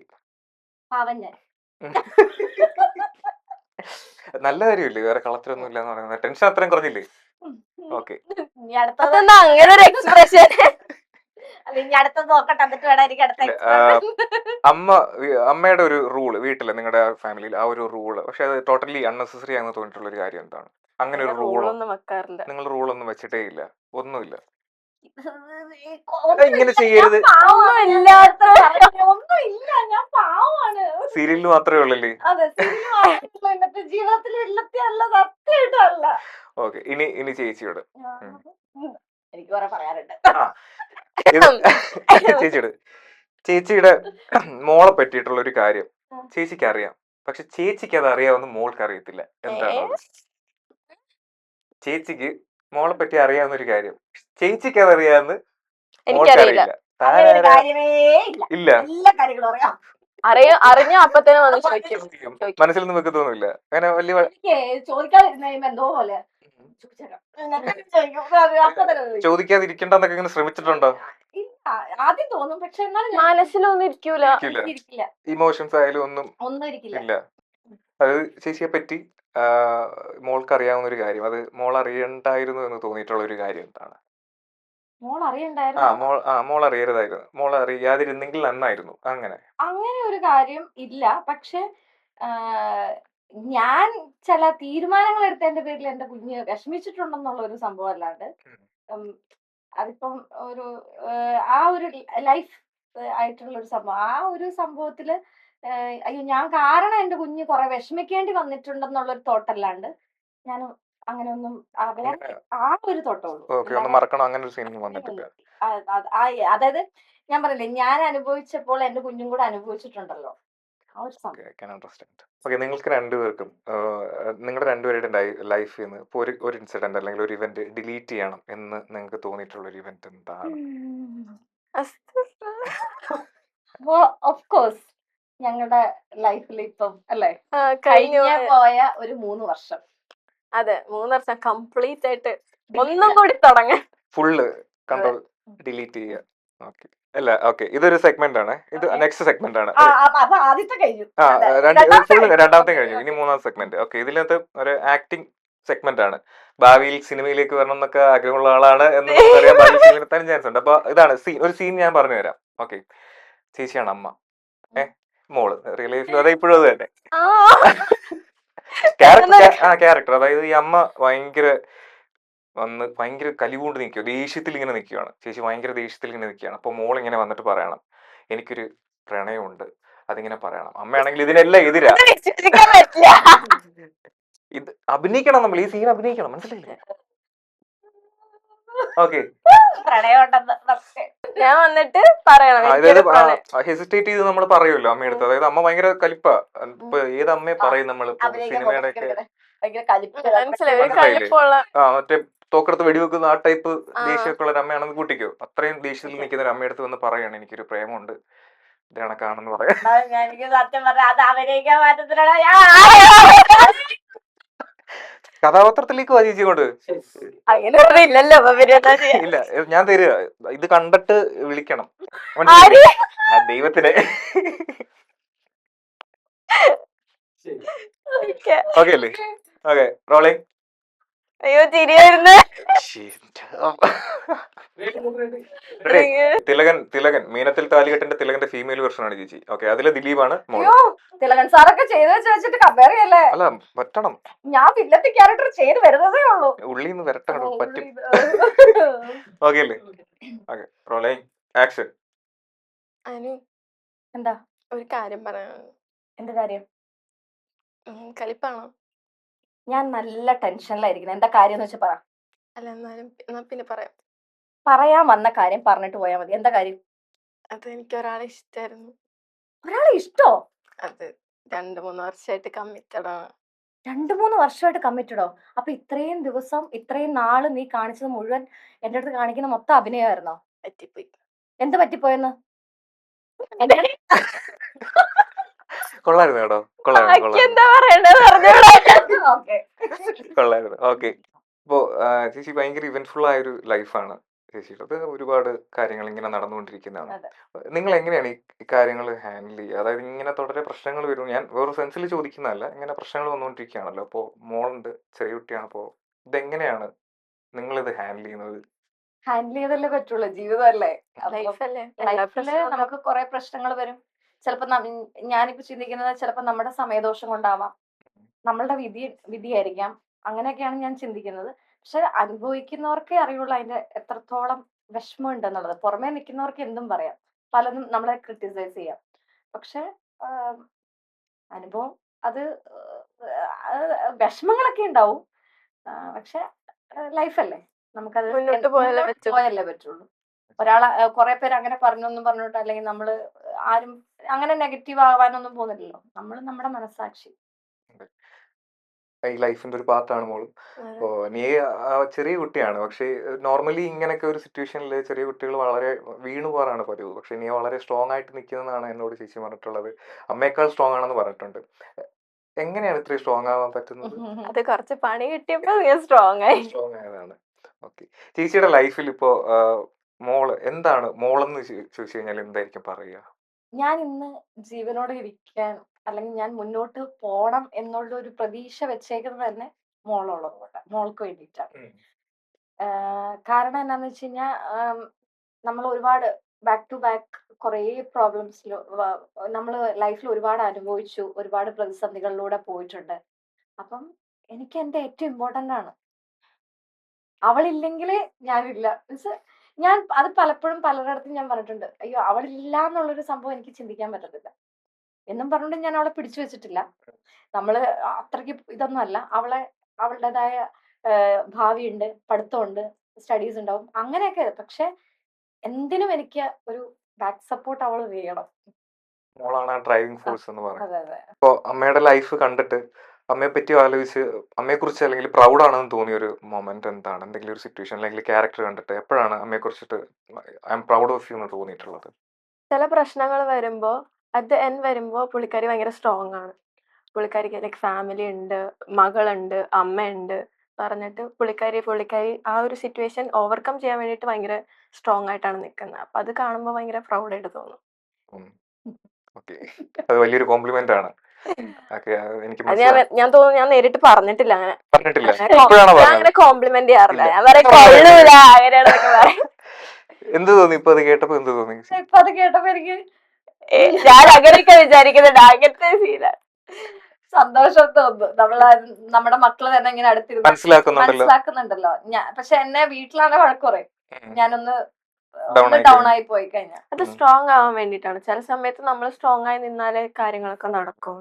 നല്ല കാര്യമില്ലേ, വേറെ കളത്തിലൊന്നും ഇല്ല എന്ന് പറയുന്നത്. ടെൻഷൻ അത്രയും കുറഞ്ഞില്ലേ? ഓക്കെ. അതെന്താ അങ്ങനെ ഒരു എക്സ്പ്രഷൻ? അടുത്തത് നോക്കട്ടെ, എന്നിട്ട് വേണം എനിക്ക് അടുത്ത അമ്മയുടെ ഒരു റൂള് വീട്ടില്, നിങ്ങളുടെ ഫാമിലിയിൽ ആ ഒരു റൂള്, പക്ഷെ അത് ടോട്ടലി അൺനെസസറി ആണെന്ന് തോന്നിയിട്ടുള്ള ഒരു കാര്യം എന്താണ്? അങ്ങനെ ഒരു റൂളൊന്നും വെക്കാറില്ല. നിങ്ങൾ റൂളൊന്നും വെച്ചിട്ടേ ഇല്ല? ഒന്നുമില്ല. ഇങ്ങനെ ചെയ്യരുത്, ഒന്നുമില്ല, ഞാൻ പാവമാണ്. സീരിയലിൽ മാത്രമേ ഉള്ളല്ലേ? അതെ, ജീവിതത്തിൽ ഇല്ലത്തല്ല, സത്യമായിട്ടല്ല. ഓക്കെ. ഇനി ചേച്ചിയോട് എനിക്ക് കുറെ പറയാറുണ്ട്. ചേച്ചിയുടെ മോളെ പറ്റിയിട്ടുള്ള ഒരു കാര്യം ചേച്ചിക്ക് അറിയാം, പക്ഷെ ചേച്ചിക്ക് അത് അറിയാവുന്ന മോൾക്ക് അറിയത്തില്ല. എന്താണ് അത്? ചേച്ചിക്ക് മോളെ പറ്റി അറിയാവുന്ന ഒരു കാര്യം ചേച്ചിക്ക് അത് അറിയാവുന്ന മോൾക്ക് അറിയില്ല. ഇല്ല, എല്ലാ കാര്യങ്ങളും അറിയാം. അറിഞ്ഞ അപ്പൊ തന്നെ വന്ന് ചോദിക്കും. മനസ്സിലൊന്നും വെക്ക് തോന്നില്ല. അങ്ങനെ വലിയ ചോദിക്കാതിരുന്ന എന്തോ പോലെ ചോദിക്കാതിരിക്കണ്ടെന്നൊക്കെ ഇങ്ങനെ ശ്രമിച്ചിട്ടുണ്ടോ? ആദ്യം തോന്നും, പക്ഷെ മനസ്സിലൊന്നും ഇരിക്കൂല. ഇമോഷൻസ് ആയാലും ഒന്നും ഇല്ല. അത് ചേച്ചിയെ പറ്റി മോൾക്ക് അറിയാവുന്ന ഒരു കാര്യം, അത് മോൾ അറിയണ്ടായിരുന്നു എന്ന് തോന്നിയിട്ടുള്ള ഒരു കാര്യം എന്താണ്? മോൾ അറിയരുതായിരുന്നു, മോൾ അറിയാതിരുന്നെങ്കിൽ നന്നായിരുന്നു, അങ്ങനെ ഒരു കാര്യം ഇല്ല. പക്ഷെ ഞാൻ ചില തീരുമാനങ്ങൾ എടുത്തതിന്റെ പേരിൽ എന്റെ കുഞ്ഞ് വിഷമിച്ചിട്ടുണ്ടെന്നുള്ള ഒരു സംഭവം അല്ലാണ്ട് അതിപ്പം ഒരു ആ ഒരു ലൈഫ് ആയിട്ടുള്ള ഒരു സംഭവം, ആ ഒരു സംഭവത്തില് അയ്യോ ഞാൻ കാരണം എന്റെ കുഞ്ഞ് കുറെ വിഷമിക്കേണ്ടി വന്നിട്ടുണ്ടെന്നുള്ളൊരു തോട്ടല്ലാണ്ട് ഞാൻ അങ്ങനെ ഒന്നും ആ ഒരു തോട്ടമുള്ളൂ. മറക്കണം, അങ്ങനെ ഒരു സീൻ വന്നിട്ടില്ല. അതായത് ഞാൻ പറയില്ലേ, ഞാൻ അനുഭവിച്ചപ്പോൾ എന്റെ കുഞ്ഞും കൂടെ അനുഭവിച്ചിട്ടുണ്ടല്ലോ, ആ ഒരു സംഭവം. നിങ്ങൾക്ക് രണ്ടുപേർക്കും നിങ്ങളുടെ രണ്ടുപേരുടെ ലൈഫിൽ നിന്ന് ഇപ്പോൾ ഒരു ഇൻസിഡന്റ് അല്ലെങ്കിൽ ഒരു ഇവന്റ് ഡിലീറ്റ് ചെയ്യണം എന്ന് നിങ്ങൾക്ക് തോന്നിയിട്ടുള്ള ഒരു ഇവന്റ് എന്താണ്? ഓഫ് കോഴ്സ് ഞങ്ങളുടെ ലൈഫിൽ ഇപ്പം അല്ലേ കഴിഞ്ഞ പോയ ഒരു 3 വർഷം. അതെ, 3 വർഷം കംപ്ലീറ്റ് ആയിട്ട് ഒന്നും കൂടി തുടങ്ങാൻ ഫുള്ള് കണ്ട്രോൾ ഡിലീറ്റ് ചെയ്യുക. ഓക്കെ. അല്ല, ഓക്കെ, ഇതൊരു സെഗ്മെന്റ് ആണ്. ഇത് നെക്സ്റ്റ് സെഗ്മെന്റ് ആണ്. രണ്ടാമത്തെ കഴിഞ്ഞു, ഇനി 3-ാം സെഗ്മെന്റ്. ഓക്കെ. ഇതിനകത്ത് ഒരു ആക്ടിങ് സെഗ്മെന്റ് ആണ്. ഭാവിയിൽ സിനിമയിലേക്ക് വരണം എന്നൊക്കെ ആഗ്രഹമുള്ള ആളാണ് എന്ന് അറിയാൻ സിനിമയിലെത്താനും ചാൻസ് ഉണ്ട്. അപ്പൊ ഇതാണ് ഒരു സീൻ ഞാൻ പറഞ്ഞു തരാം. ഓക്കെ. ചേച്ചിയാണ് അമ്മ, മോള് റിയൽ ലൈഫിലും അതെ ഇപ്പോഴും അത് തന്നെ ക്യാരക്ടർ. അതായത് ഈ അമ്മ ഭയങ്കര വന്ന് ഭയങ്കര കലിവുകൊണ്ട് നിൽക്കുക, ദേഷ്യത്തിൽ ഇങ്ങനെ നിൽക്കുകയാണ്. ചേച്ചി ഭയങ്കര ദേഷ്യത്തിൽ ഇങ്ങനെ നിൽക്കുകയാണ്. അപ്പോൾ മോൾ ഇങ്ങനെ വന്നിട്ട് പറയണം, എനിക്കൊരു പ്രണയമുണ്ട്, അതിങ്ങനെ പറയണം. അമ്മയാണെങ്കിൽ ഇതിനെല്ലാം എതിരാ. വിശ്വസിക്കാൻ പറ്റില്ല. ഇത് അഭിനയിക്കണം, നമ്മൾ ഈ സീൻ അഭിനയിക്കണം, മനസ്സിലായില്ലേ? ഓക്കെ, പ്രണയം ഉണ്ടെന്ന് നമുക്ക് ഞാൻ വന്നിട്ട് പറയണം അതായത് എനിക്കൊരു പ്രണയം. ഹെസിറ്റേറ്റ് ചെയ്ത് നമ്മൾ പറയുമല്ലോ അമ്മയെടുത്ത്. അതായത് അമ്മ ഭയങ്കര കലിപ്പ. ഇപ്പൊ ഏത് അമ്മയെ പറയും നമ്മൾ അഭിനയിക്കാൻ സിനിമയുടെ ഒക്കെ? ഭയങ്കര കലിപ്പ് മനസ്സിലായി, ഒരു മനസ്സിലായില്ലേ? കലിപ്പുള്ള മറ്റേ തോക്കെടുത്ത് വെടിവെക്കുന്ന ആ ടൈപ്പ് ആ. ദേഷ്യമൊക്കെ ഉള്ള ഒരു അമ്മയാണെന്ന് കൂട്ടിക്കോ. അത്രയും ദേഷ്യത്തിൽ നിൽക്കുന്ന ഒരു അമ്മയെടുത്ത് വന്ന് പറയാണ്, എനിക്കൊരു പ്രേമമുണ്ട്, ഇത് കണക്കാണെന്ന് പറയാം. ഞാൻ എനിക്ക് സത്യം പറഞ്ഞ അത് അഭിനയിക്കാൻ പറ്റത്തില്ല. കഥാപാത്രത്തിലേക്ക് വാ ചേച്ചി കൊണ്ട്. അങ്ങനെ ഒന്നും ഇല്ലല്ലോ. അപ്പൊ പിന്നെ എന്താ ചെയ്യാ? ഇല്ല, ഞാൻ തരിക, ഇത് കണ്ടിട്ട് വിളിക്കണം. ആര്? മനസ്സിലായില്ലേ? ദൈവത്തിനെ. Okay. ഓക്കെ അല്ലേ? Okay, rolling. അയ്യോ ചിരിയായിരുന്നു. തിലകൻ മീനത്തിൽ താലികെട്ടിന്റെ തിലകന്റെ ഫീമെയിൽ വെർഷൻ ആണ് ചേച്ചി. ഓക്കെ, അതിലെ ദിലീപാണ് മോള്. അയ്യോ തിലകൻ സാറൊക്കെ ചെയ്ത് വെച്ചിട്ട് കമ്പയർ ചെയ്യല്ലേ. അല്ല, പറ്റണം, ഞാൻ വില്ലത്തി ക്യാരക്ടർ ചെയ്ത് വരുന്നതേ ഉള്ളൂ. ഉള്ളിന്ന് വരട്ടണം, പറ്റും. ഓക്കെ അല്ലേ? Okay, rolling, action. അനു, എന്താ ഒരു കാര്യം പറയാനാണ്. എന്ത് കാര്യം? കലിപ്പാണോ? ഞാൻ നല്ല ടെൻഷനിലായിരിക്കുന്നത്. എന്താ കാര്യം എന്ന് വെച്ചാൽ പറ. അല്ല എന്നാലും എന്നാ പിന്നെ പറയാം. പറയാൻ വന്ന കാര്യം പറഞ്ഞിട്ട് പോയാൽ മതി. എന്താ കാര്യം? അത് എനിക്ക് ഒരാളെ ഇഷ്ടമായിരുന്നു. ഒരാളെ ഇഷ്ടോ? അത് 2-3 വർഷമായിട്ട് കമ്മിറ്റഡ് ആണ്. 2-3 വർഷമായിട്ട് കമ്മിറ്റഡോ? അപ്പൊ ഇത്രയും ദിവസം ഇത്രയും നാള് നീ കാണിച്ചത് മുഴുവൻ എന്റെ അടുത്ത് കാണിക്കുന്ന മൊത്തം അഭിനയമായിരുന്നോ? പറ്റിപ്പോയി. എന്ത് പറ്റിപ്പോയെന്ന്? കൊള്ളായിരുന്നു കേട്ടോ, കൊള്ളായിരുന്നു. എന്താ പറയണ്ടത് പറഞ്ഞോളാം. ഓക്കെ കൊള്ളായിരുന്നു. ഓക്കെ, ഇപ്പോ ചേച്ചി ഭയങ്കര ഇവന്റ്ഫുൾ ആയ ഒരു ലൈഫാണ് ചേച്ചിയുടെ. അത് ഒരുപാട് കാര്യങ്ങൾ ഇങ്ങനെ നടന്നുകൊണ്ടിരിക്കുന്നതാണ്. അതെ. നിങ്ങൾ എങ്ങനെയാണ് ഈ കാര്യങ്ങൾ ഹാൻഡിൽ ചെയ്യുക? അതായത് ഇങ്ങനെ തുടരെ പ്രശ്നങ്ങൾ വരും, ഞാൻ വേറെ സെൻസിൽ ചോദിക്കുന്നതല്ല, ഇങ്ങനെ പ്രശ്നങ്ങൾ വന്നുകൊണ്ടിരിക്കുകയാണല്ലോ. അപ്പോൾ മോളുണ്ട്, ചെറിയ കുട്ടിയാണ്. അപ്പോൾ ഇതെങ്ങനെയാണ് നിങ്ങളിത് ഹാൻഡിൽ ചെയ്യുന്നത്? ഹാൻഡിൽ ചെയ്തല്ലേ പറ്റുള്ളൂ, ജീവിതമല്ലേ. ലൈഫല്ലേ, ലൈഫില് നമുക്ക് കുറെ പ്രശ്നങ്ങൾ വരും. ചിലപ്പോ ഞാനിപ്പോ ചിന്തിക്കുന്നത് ചിലപ്പോ നമ്മുടെ സമയദോഷം കൊണ്ടാവാം, നമ്മളുടെ വിധിയായിരിക്കാം. അങ്ങനെയൊക്കെയാണ് ഞാൻ ചിന്തിക്കുന്നത്. പക്ഷെ അനുഭവിക്കുന്നവർക്കേ അറിയുള്ളൂ അതിന്റെ എത്രത്തോളം വിഷമം ഉണ്ടെന്നുള്ളത്. പുറമേ നിൽക്കുന്നവർക്ക് എന്തും പറയാം, പലതും നമ്മളെ ക്രിട്ടിസൈസ് ചെയ്യാം. പക്ഷെ അനുഭവം അത് വിഷമങ്ങളൊക്കെ ഉണ്ടാവും. പക്ഷെ ലൈഫല്ലേ, നമുക്കത് മുന്നോട്ട് പോയാലേ പറ്റുള്ളൂ. ഒരാളെ കുറെ പേര് അങ്ങനെ പറഞ്ഞൊന്നും പറഞ്ഞിട്ട് അല്ലെങ്കിൽ നമ്മള് ആരും അങ്ങനെ നെഗറ്റീവ് ആവാനൊന്നും പോകുന്നില്ലല്ലോ. നമ്മൾ നമ്മുടെ മനസ്സാക്ഷി. ഈ ലൈഫിന്റെ ഒരു പാർട്ടാണ് മോളും. അപ്പോൾ നീ ചെറിയ കുട്ടിയാണ്, പക്ഷേ നോർമലി ഇങ്ങനെയൊക്കെ ഒരു സിറ്റുവേഷനിൽ ചെറിയ കുട്ടികൾ വളരെ വീണു പോകാറാണ് പതിവ്. പക്ഷെ നീ വളരെ സ്ട്രോങ് ആയിട്ട് നിൽക്കുന്നതാണ് എന്നോട് ചേച്ചി പറഞ്ഞിട്ടുള്ളത്. അമ്മയേക്കാൾ സ്ട്രോങ് ആണെന്ന് പറഞ്ഞിട്ടുണ്ട്. എങ്ങനെയാണ് ഇത്രയും സ്ട്രോങ് ആവാൻ പറ്റുന്നത്? അത് കുറച്ച് പണി കിട്ടിയപ്പോ ഞാൻ സ്ട്രോങ് ആയി. സ്ട്രോങ് ആയതാണ്. ഓക്കെ, ചേച്ചിയുടെ ലൈഫിൽ ഇപ്പോ മോള് എന്താണ് മോളെന്ന് ചോദിച്ചു കഴിഞ്ഞാൽ എന്തായിരിക്കും പറയുക? ഞാൻ ഇന്ന് ജീവനോടെ ഇരിക്കാൻ അല്ലെങ്കിൽ ഞാൻ മുന്നോട്ട് പോണം എന്നുള്ള ഒരു പ്രതീക്ഷ വെച്ചേക്കുന്നത് തന്നെ മോളുള്ളത് കൊണ്ട്, മോൾക്ക് വേണ്ടിയിട്ടാണ്. കാരണം എന്താന്ന് വെച്ച് കഴിഞ്ഞാൽ നമ്മൾ ഒരുപാട് ബാക്ക് ടു ബാക്ക് കുറേ പ്രോബ്ലംസിൽ നമ്മൾ ലൈഫിൽ ഒരുപാട് അനുഭവിച്ചു, ഒരുപാട് പ്രതിസന്ധികളിലൂടെ പോയിട്ടുണ്ട്. അപ്പം എനിക്ക് എന്റെ ഏറ്റവും ഇമ്പോർട്ടന്റ് ആണ്. അവളില്ലെങ്കിൽ ഞാനില്ല. ഞാൻ അത് പലപ്പോഴും പലരിടത്തും ഞാൻ പറഞ്ഞിട്ടുണ്ട്, അയ്യോ അവളില്ല എന്നുള്ളൊരു സംഭവം എനിക്ക് ചിന്തിക്കാൻ പറ്റത്തില്ല എന്നും പറഞ്ഞുകൊണ്ട് ഞാൻ അവളെ പിടിച്ചു വെച്ചിട്ടില്ല. നമ്മള് അത്രയ്ക്ക് ഇതൊന്നും അല്ല. അവളുടേതായ ഭാവിയുണ്ട്, പഠിത്തമുണ്ട്, സ്റ്റഡീസ് ഉണ്ടാവും, അങ്ങനെയൊക്കെ. പക്ഷെ എന്തിനും എനിക്ക് ഒരു ബാക്ക് സപ്പോർട്ട് അവൾ വേണം. മോളാണ് ആ ഡ്രൈവിംഗ് ഫോഴ്സ് എന്ന് പറയുന്നത്. അതെ അതെ. ഇപ്പോൾ അമ്മയുടെ ലൈഫ് കണ്ടിട്ട് അമ്മയെ പറ്റി ആലോചിച്ച് അമ്മയെക്കുറിച്ച് അല്ലെങ്കിൽ പ്രൗഡ് ആണെന്ന് തോന്നിയ ഒരു മൊമെന്റ് എന്താണ്? എന്തെങ്കിലും ഒരു സിറ്റുവേഷൻ അല്ലെങ്കിൽ ക്യാരക്ടർ കണ്ടിട്ട് എപ്പോഴാണ് അമ്മയെ കുറിച്ചിട്ട് I am proud of you എന്ന് തോന്നിയിട്ടുള്ളത്? ചില പ്രശ്നങ്ങൾ വരുമ്പോ അറ്റ് ദ എൻഡ് വരുമ്പോ പുള്ളിക്കാരി ഭയങ്കര സ്ട്രോങ് ആണ്. പുള്ളിക്കാരിക്ക് ലൈക്ക് ഫാമിലി ഉണ്ട്, മകളുണ്ട്, അമ്മയുണ്ട് പറഞ്ഞിട്ട് പുള്ളിക്കാരി ആ ഒരു സിറ്റുവേഷൻ ഓവർകം ചെയ്യാൻ വേണ്ടിയിട്ട് ഭയങ്കര സ്ട്രോങ് ആയിട്ടാണ് നിൽക്കുന്നത്. അപ്പൊ അത് കാണുമ്പോൾ ഭയങ്കര പ്രൗഡായിട്ട് തോന്നും. ഓക്കെ, അത് വലിയൊരു കോംപ്ലിമെന്റ് ആണ്. എനിക്ക് അത് ഞാൻ തോന്നുന്നു ഞാൻ നേരിട്ട് പറഞ്ഞിട്ടില്ല അങ്ങനെ. പറഞ്ഞിട്ടില്ല, ഞാൻ അങ്ങനെ കോംപ്ലിമെന്റ് ചെയ്യാറില്ല. ഞാൻ പറയും കൊള്ളൂല അങ്ങനെയാണെന്നൊക്കെ പറയും. എന്ത് തോന്നി ഇപ്പൊ അത് കേട്ടപ്പോ? എന്ത് തോന്നി ഇപ്പൊ അത് കേട്ടപ്പോ എനിക്ക് ഞാൻ അങ്ങനെയൊക്കെ വിചാരിക്കുന്നുണ്ട്. അങ്ങനത്തെ ഫീലാണ്. സന്തോഷം തോന്നുന്നു. നമ്മുടെ മക്കള് തന്നെ ഇങ്ങനെ അടുത്തിരുന്ന് മനസ്സിലാക്കുന്നുണ്ടല്ലോ. മനസ്സിലാക്കുന്നുണ്ടല്ലോ. പക്ഷെ എന്നെ വീട്ടിലാണ് വഴക്ക് പറയും. ഉം. ഞാനൊന്ന് Down ആയി ഡൗൺ ആയി പോയി കഴിഞ്ഞാൽ. അത് സ്ട്രോങ് ആവാൻ വേണ്ടിയിട്ടാണ്. ചില സമയത്ത് നമ്മൾ സ്ട്രോങ് ആയി നിന്നാലേ കാര്യങ്ങളൊക്കെ നടക്കും.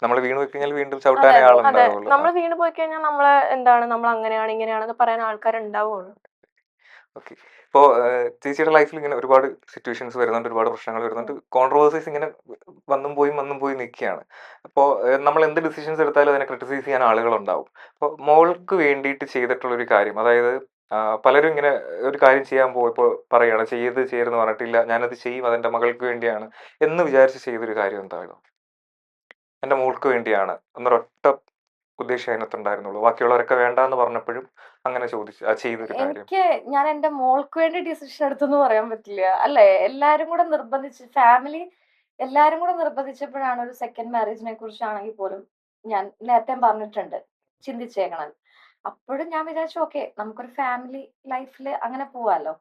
നമ്മൾ വീണ് പോയി കഴിഞ്ഞാൽ വീണ്ടും അതെ ചവിട്ടാനേ അതെ ആളുണ്ടാവുള്ളൂ. നമ്മൾ വീണ് പോയി കഴിഞ്ഞാൽ നമ്മളെ എന്താണ് നമ്മൾ അങ്ങനെയാണ് ഇങ്ങനെയാണെന്ന് പറയാൻ ആൾക്കാരുണ്ടാവുള്ളൂ. ഓക്കെ. ഇപ്പോൾ ചേച്ചിയുടെ ലൈഫിൽ ഇങ്ങനെ ഒരുപാട് സിറ്റുവേഷൻസ് വരുന്നുണ്ട്, ഒരുപാട് പ്രശ്നങ്ങൾ വരുന്നുണ്ട്, കോൺട്രവേഴ്സീസ് ഇങ്ങനെ വന്നും പോയി നിൽക്കുകയാണ്. അപ്പോൾ നമ്മൾ എന്ത് ഡിസിഷൻസ് എടുത്താലും അതിനെ ക്രിട്ടിസൈസ് ചെയ്യാൻ ആളുകളുണ്ടാവും. അപ്പോൾ മോൾക്ക് വേണ്ടിയിട്ട് ചെയ്തിട്ടുള്ളൊരു കാര്യം, അതായത് പലരും ഇങ്ങനെ ഒരു കാര്യം ചെയ്യാൻ പോയപ്പോൾ പറയുകയാണ് ചെയ്യരുതെന്ന് പറഞ്ഞിട്ടില്ല, ഞാനത് ചെയ്യും, അതെൻ്റെ മകൾക്ക് വേണ്ടിയാണ് എന്ന് വിചാരിച്ച് ചെയ്തൊരു കാര്യം എന്തായാലും എൻ്റെ മോൾക്ക് വേണ്ടിയാണ് എന്നൊരൊറ്റ ഉദ്ദേശം അതിനകത്തുണ്ടായിരുന്നുള്ളൂ. ബാക്കിയുള്ളവരൊക്കെ വേണ്ടാന്ന് പറഞ്ഞപ്പോഴും അങ്ങനെ ചെയ്തൊരു കാര്യം. എനിക്ക് ഞാൻ എന്റെ മോൾക്ക് വേണ്ടി ഡിസിഷൻ എടുത്തെന്ന് പറയാൻ പറ്റില്ല, അല്ലെ? എല്ലാരും കൂടെ നിർബന്ധിച്ച്, ഫാമിലി എല്ലാരും കൂടെ നിർബന്ധിച്ചപ്പോഴാണ് ഒരു സെക്കൻഡ് മാരേജിനെ കുറിച്ചാണെങ്കിൽ പോലും ഞാൻ നേരത്തെ പറഞ്ഞിട്ടുണ്ട് ചിന്തിച്ചേക്കണം. അപ്പോഴും ഞാൻ വിചാരിച്ചു ഓക്കെ, നമുക്കൊരു ഫാമിലി ലൈഫിൽ അങ്ങനെ പോവാലോ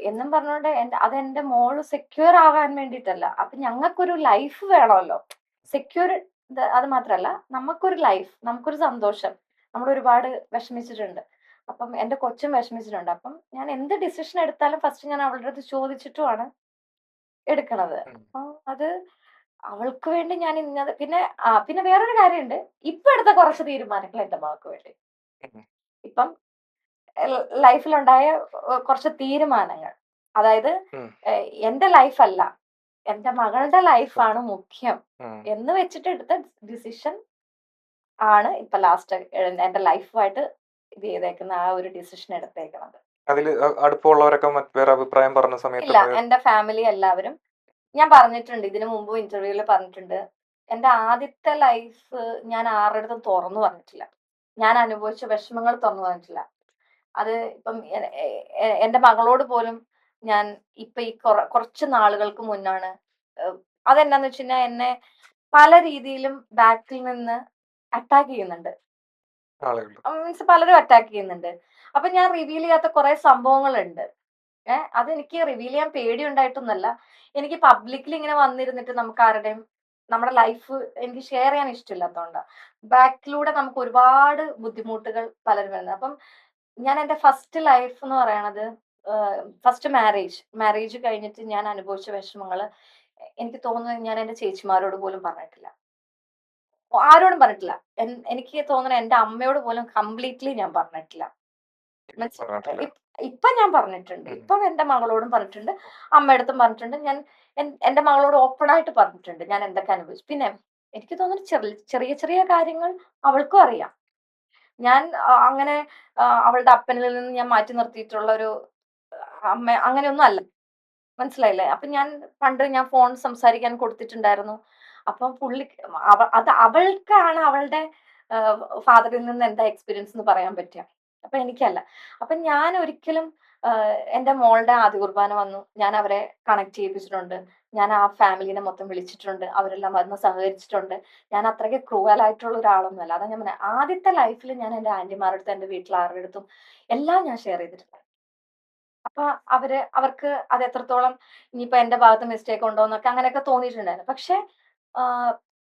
എന്നും പറഞ്ഞുകൊണ്ട് അതെന്റെ മോള് സെക്യൂർ ആവാൻ വേണ്ടിയിട്ടല്ല. അപ്പൊ ഞങ്ങൾക്കൊരു ലൈഫ് വേണമല്ലോ. സെക്യൂർ അത് മാത്രല്ല, നമുക്കൊരു ലൈഫ്, നമുക്കൊരു സന്തോഷം. നമ്മൾ ഒരുപാട് വിഷമിച്ചിട്ടുണ്ട്. അപ്പം എന്റെ കൊച്ചും വിഷമിച്ചിട്ടുണ്ട്. അപ്പം ഞാൻ എന്ത് ഡിസിഷൻ എടുത്താലും ഫസ്റ്റ് ഞാൻ അവളുടെ അടുത്ത് ചോദിച്ചിട്ടുമാണ് എടുക്കണത്. അപ്പൊ അത് അവൾക്ക് വേണ്ടി ഞാൻ ഇന്നത് പിന്നെ വേറൊരു കാര്യമുണ്ട്. ഇപ്പൊ എടുത്ത കുറച്ച് തീരുമാനങ്ങൾ എന്റെ മകൾക്ക് വേണ്ടി. ഇപ്പം ലൈഫിലുണ്ടായ കുറച്ച് തീരുമാനങ്ങൾ, അതായത് എന്റെ ലൈഫല്ല, എന്റെ മകളുടെ ലൈഫാണ് മുഖ്യം എന്ന് വെച്ചിട്ട് എടുത്ത ഡിസിഷൻ ആണ് ഇപ്പൊ ലാസ്റ്റ് എന്റെ ലൈഫുമായിട്ട് ഇത് ചെയ്തേക്കുന്ന ആ ഒരു ഡിസിഷൻ എടുത്തേക്കുന്നത്. അതില് അടുപ്പമുള്ളവരൊക്കെ വേറെ അഭിപ്രായം പറഞ്ഞ സമയത്ത് ഇല്ല, എന്റെ ഫാമിലി എല്ലാവരും, ഞാൻ പറഞ്ഞിട്ടുണ്ട് ഇതിനു മുമ്പ് ഇന്റർവ്യൂല് പറഞ്ഞിട്ടുണ്ട്, എന്റെ ആദ്യത്തെ ലൈഫ് ഞാൻ ആരുടെ അടുത്തും തുറന്നു പറഞ്ഞിട്ടില്ല. ഞാൻ അനുഭവിച്ച വിഷമങ്ങൾ തുറന്നു പറഞ്ഞിട്ടില്ല. അത് ഇപ്പം എന്റെ മകളോട് പോലും ഞാൻ ഇപ്പൊ ഈ കുറച്ച് നാളുകൾക്ക് മുന്നാണ്, അതെന്താന്ന് വെച്ച് കഴിഞ്ഞാൽ എന്നെ പല രീതിയിലും ബാക്കിൽ നിന്ന് അറ്റാക്ക് ചെയ്യുന്നുണ്ട്. മീൻസ് പലരും അറ്റാക്ക് ചെയ്യുന്നുണ്ട്. അപ്പൊ ഞാൻ റിവീൽ ചെയ്യാത്ത കുറെ സംഭവങ്ങളുണ്ട്. അതെനിക്ക് റിവീൽ ചെയ്യാൻ പേടിയുണ്ടായിട്ടൊന്നല്ല, എനിക്ക് പബ്ലിക്കിൽ ഇങ്ങനെ വന്നിരുന്നിട്ട് നമുക്ക് ആരുടെയും നമ്മുടെ ലൈഫ് എനിക്ക് ഷെയർ ചെയ്യാൻ ഇഷ്ടമില്ലാത്തതുകൊണ്ടാണ്. ബാക്കിലൂടെ നമുക്ക് ഒരുപാട് ബുദ്ധിമുട്ടുകൾ പലരും വരുന്നത്. അപ്പം ഞാൻ എന്റെ ഫസ്റ്റ് ലൈഫ് എന്ന് പറയണത്, ഫസ്റ്റ് മാരേജ് കഴിഞ്ഞിട്ട് ഞാൻ അനുഭവിച്ച വിഷമങ്ങള് എനിക്ക് തോന്നുന്നത് ഞാൻ എന്റെ ചേച്ചിമാരോട് പോലും പറഞ്ഞിട്ടില്ല, ആരോടും പറഞ്ഞിട്ടില്ല. എനിക്ക് തോന്നുന്നത് എന്റെ അമ്മയോട് പോലും കംപ്ലീറ്റ്ലി ഞാൻ പറഞ്ഞിട്ടില്ല. ഇപ്പൊ ഞാൻ പറഞ്ഞിട്ടുണ്ട്. ഇപ്പം എന്റെ മകളോടും പറഞ്ഞിട്ടുണ്ട്, അമ്മയടുത്തും പറഞ്ഞിട്ടുണ്ട്. ഞാൻ എന്റെ മകളോട് ഓപ്പൺ ആയിട്ട് പറഞ്ഞിട്ടുണ്ട് ഞാൻ എന്തൊക്കെ അനുഭവിച്ചു. പിന്നെ എനിക്ക് തോന്നുന്നു ചെറിയ ചെറിയ കാര്യങ്ങൾ അവൾക്കും അറിയാം. ഞാൻ അങ്ങനെ അവളുടെ അപ്പനിൽ നിന്ന് ഞാൻ മാറ്റി നിർത്തിയിട്ടുള്ള ഒരു അമ്മ അങ്ങനെയൊന്നും അല്ല, മനസ്സിലായില്ലേ? അപ്പൊ പണ്ട് ഞാൻ ഫോൺ സംസാരിക്കാൻ കൊടുത്തിട്ടുണ്ടായിരുന്നു. അപ്പം അത് അവൾക്കാണ് അവളുടെ ഫാദറിൽ നിന്ന് എന്താ എക്സ്പീരിയൻസ് എന്ന് പറയാൻ പറ്റുക. അപ്പൊ എനിക്കല്ല. അപ്പൊ ഞാൻ ഒരിക്കലും എന്റെ മോളുടെ ആദ്യ കുർബാന വന്നു, ഞാൻ അവരെ കണക്ട് ചെയ്യിപ്പിച്ചിട്ടുണ്ട്. ഞാൻ ആ ഫാമിലിനെ മൊത്തം വിളിച്ചിട്ടുണ്ട്, അവരെല്ലാം വന്ന് സഹകരിച്ചിട്ടുണ്ട്. ഞാൻ അത്രയ്ക്ക് ക്രൂവലായിട്ടുള്ള ഒരാളൊന്നുമല്ല. അതാ ഞാൻ പറഞ്ഞത്, ആദ്യത്തെ ലൈഫിൽ ഞാൻ എന്റെ ആന്റിമാരുടെ അടുത്തും എന്റെ വീട്ടിൽ ആരുടെ അടുത്തും എല്ലാം ഞാൻ ഷെയർ ചെയ്തിട്ടുണ്ട്. അപ്പൊ അവർക്ക് അത് എത്രത്തോളം ഇനിയിപ്പോ എന്റെ ഭാഗത്ത് മിസ്റ്റേക്ക് ഉണ്ടോ എന്നൊക്കെ അങ്ങനെയൊക്കെ തോന്നിയിട്ടുണ്ടായിരുന്നു. പക്ഷെ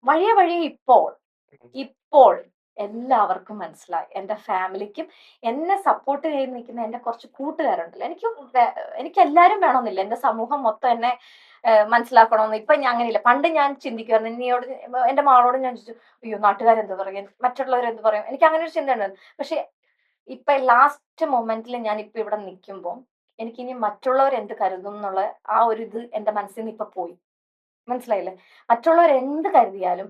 വഴിയെ ഇപ്പോൾ എല്ലാവർക്കും മനസ്സിലായി. എന്റെ ഫാമിലിക്കും എന്നെ സപ്പോർട്ട് ചെയ്ത് നിൽക്കുന്ന എന്റെ കുറച്ച് കൂട്ടുകാരുണ്ടല്ലോ, എനിക്ക് എല്ലാരും വേണമെന്നില്ല, എന്റെ സമൂഹം മൊത്തം എന്നെ മനസ്സിലാക്കണമെന്ന് ഇപ്പൊ ഞാൻ അങ്ങനെയില്ല. പണ്ട് ഞാൻ ചിന്തിക്കുമായിരുന്നു, ഇനിയോട് എന്റെ മകളോട് ഞാൻ ചോദിച്ചു, അയ്യോ നാട്ടുകാരെന്ത് പറയും, മറ്റുള്ളവരെന്ത് പറയും, എനിക്ക് അങ്ങനെ ഒരു ചിന്ത ഉണ്ടായിരുന്നു. പക്ഷെ ഇപ്പൊ ലാസ്റ്റ് മൊമെന്റിൽ ഞാൻ ഇപ്പൊ ഇവിടെ നിൽക്കുമ്പോൾ എനിക്കിനി മറ്റുള്ളവർ എന്ത് കരുതും എന്നുള്ള ആ ഒരു ഇത് എന്റെ മനസ്സിൽ നിന്ന് ഇപ്പൊ പോയി. മനസ്സിലായില്ലേ? മറ്റുള്ളവർ എന്ത് കരുതിയാലും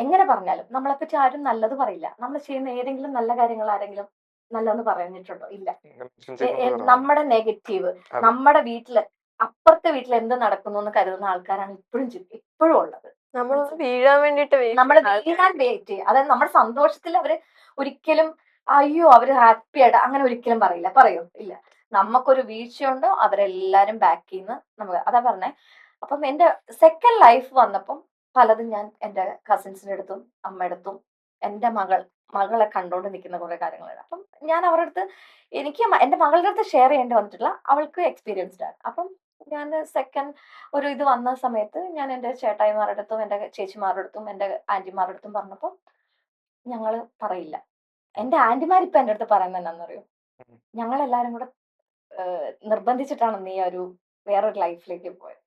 എങ്ങനെ പറഞ്ഞാലും നമ്മളെപ്പറ്റി ആരും നല്ലത് പറയില്ല. നമ്മൾ ചെയ്യുന്ന ഏതെങ്കിലും നല്ല കാര്യങ്ങൾ ആരെങ്കിലും നല്ലതെന്ന് പറഞ്ഞിട്ടുണ്ടോ? ഇല്ല. നമ്മുടെ നെഗറ്റീവ്, നമ്മുടെ വീട്ടില് അപ്പുറത്തെ വീട്ടിൽ എന്ത് നടക്കുന്നു എന്ന് കരുതുന്ന ആൾക്കാരാണ് ഇപ്പോഴും ഉള്ളത്. നമ്മൾ വീഴാൻ വേണ്ടിട്ട് നമ്മൾ വീഴാൻ വെയിറ്റ് ചെയ്യും. അതായത് നമ്മുടെ സന്തോഷത്തിൽ അവര് ഒരിക്കലും അയ്യോ അവര് ഹാപ്പി ആയിട്ട് അങ്ങനെ ഒരിക്കലും പറയോ? ഇല്ല. നമുക്കൊരു വീഴ്ചയുണ്ടോ അവരെല്ലാരും ബാക്ക് ചെയ്യുന്ന നമുക്ക് അതാ പറഞ്ഞേ. അപ്പം എന്റെ സെക്കൻഡ് ലൈഫ് വന്നപ്പം പലതും ഞാൻ എന്റെ കസിൻസിന്റെ അടുത്തും അമ്മയുടെ അടുത്തും എന്റെ മകളെ കണ്ടോണ്ട് നിൽക്കുന്ന കുറെ കാര്യങ്ങളുണ്ട്. അപ്പം ഞാൻ അവരുടെ അടുത്ത് എനിക്ക് എന്റെ മകളുടെ അടുത്ത് ഷെയർ ചെയ്യേണ്ടി വന്നിട്ടില്ല, അവൾക്ക് എക്സ്പീരിയൻസ്ഡ് ആണ്. അപ്പം ഞാൻ സെക്കൻഡ് ഒരു ഇത് വന്ന സമയത്ത് ഞാൻ എൻ്റെ ചേട്ടായിമാരുടെ അടുത്തും എൻ്റെ ചേച്ചിമാരുടെ അടുത്തും എൻ്റെ ആന്റിമാരുടെ അടുത്തും പറഞ്ഞപ്പോൾ ഞങ്ങൾ പറയില്ല. എൻ്റെ ആന്റിമാരിപ്പോ എൻ്റെ അടുത്ത് പറയുന്നത് എന്താണെന്നറിയോ? ഉം. ഞങ്ങളെല്ലാരും കൂടെ നിർബന്ധിച്ചിട്ടാണ് നീ ഒരു വേറൊരു ലൈഫിലേക്ക് പോയത്.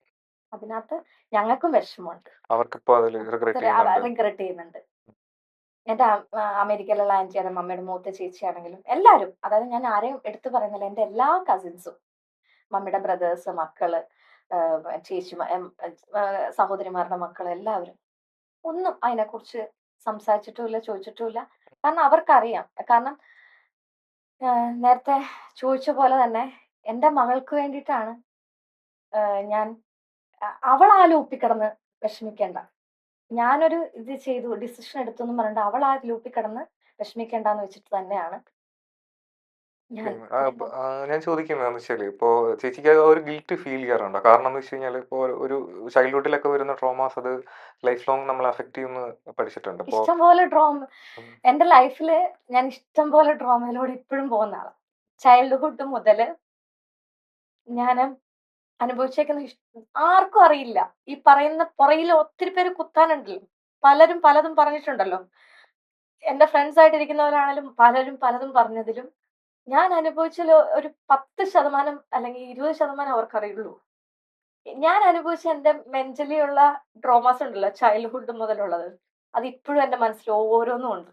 അതിനകത്ത് ഞങ്ങൾക്കും വിഷമമുണ്ട്, അവർക്കിപ്പോ അതിൽ റിഗ്രറ്റ് ചെയ്യുന്നുണ്ട്. റിഗ്രറ്റ് ചെയ്യുന്നുണ്ട്. എൻ്റെ അമേരിക്കയിലുള്ള ആന്റിയാലും മമ്മിയുടെ മൂത്ത ചേച്ചിയാണെങ്കിലും എല്ലാവരും, അതായത് ഞാൻ ആരെയും എടുത്തു പറയുന്നില്ല, എൻ്റെ എല്ലാ കസിൻസും, മമ്മിയുടെ ബ്രദേഴ്സ്, മക്കള്, ചേച്ചി, സഹോദരിമാരുടെ മക്കള്, എല്ലാവരും ഒന്നും അതിനെക്കുറിച്ച് സംസാരിച്ചിട്ടുമില്ല, ചോദിച്ചിട്ടുമില്ല. കാരണം അവർക്കറിയാം. കാരണം നേരത്തെ ചോദിച്ച പോലെ തന്നെ എൻ്റെ മകൾക്ക് വേണ്ടിയിട്ടാണ് ഞാൻ അവൾ ആ ലൂപ്പിൽ കിടന്ന് വിഷമിക്കേണ്ട, ഞാനൊരു ഇത് ചെയ്തു ഡിസിഷൻ എടുത്തു എന്ന് പറഞ്ഞിട്ട് അവൾ ആ ലൂപ്പിൽ കിടന്ന് വിഷമിക്കേണ്ടെന്ന് വെച്ചിട്ട് തന്നെയാണ് ഞാൻ ഞാൻ ചോദിക്കുന്നതെന്ന് വെച്ചാൽ ഇപ്പോ ചേച്ചിക്ക് ഒരു ഗിൽറ്റ് ഫീൽ ചെയ്യാറുണ്ടോ? കാരണം എന്ന് വെച്ച് കഴിഞ്ഞാൽ ഇപ്പോൾ ഒരു ചൈൽഡ്ഹുഡിലൊക്കെ വരുന്ന ട്രോമാസ് അത് ലൈഫ് ലോങ് നമ്മളെ അഫക്ട് ചെയ്യുമെന്ന് പഠിച്ചിട്ടുണ്ട്. അപ്പോൾ ഇഷ്ടംപോലെ ഡ്രോമ എൻ്റെ ലൈഫില് ഞാൻ ഇഷ്ടംപോലെ ഡ്രോമയിലൂടെ ഇപ്പോഴും പോകുന്ന ആളാണ്. ചൈൽഡ്ഹുഡ് മുതല് ഞാൻ അനുഭവിച്ചേക്കുന്ന ആർക്കും അറിയില്ല. ഈ പറയുന്ന പുറകിൽ ഒത്തിരി പേര് കുത്താനുണ്ടല്ലോ, പലരും പലതും പറഞ്ഞിട്ടുണ്ടല്ലോ. എന്റെ ഫ്രണ്ട്സ് ആയിട്ടിരിക്കുന്നവരാണെങ്കിലും പലരും പലതും പറഞ്ഞതിലും ഞാൻ അനുഭവിച്ചതിൽ ഒരു 10% അല്ലെങ്കിൽ 20% അവർക്കറിയുള്ളൂ. ഞാൻ അനുഭവിച്ച എന്റെ മെന്റലി ഉള്ള ട്രോമാസ് ഉണ്ടല്ലോ, ചൈൽഡ്ഹുഡ് മുതലുള്ളത്, അത് ഇപ്പോഴും എന്റെ മനസ്സിൽ ഓരോന്നും ഉണ്ട്.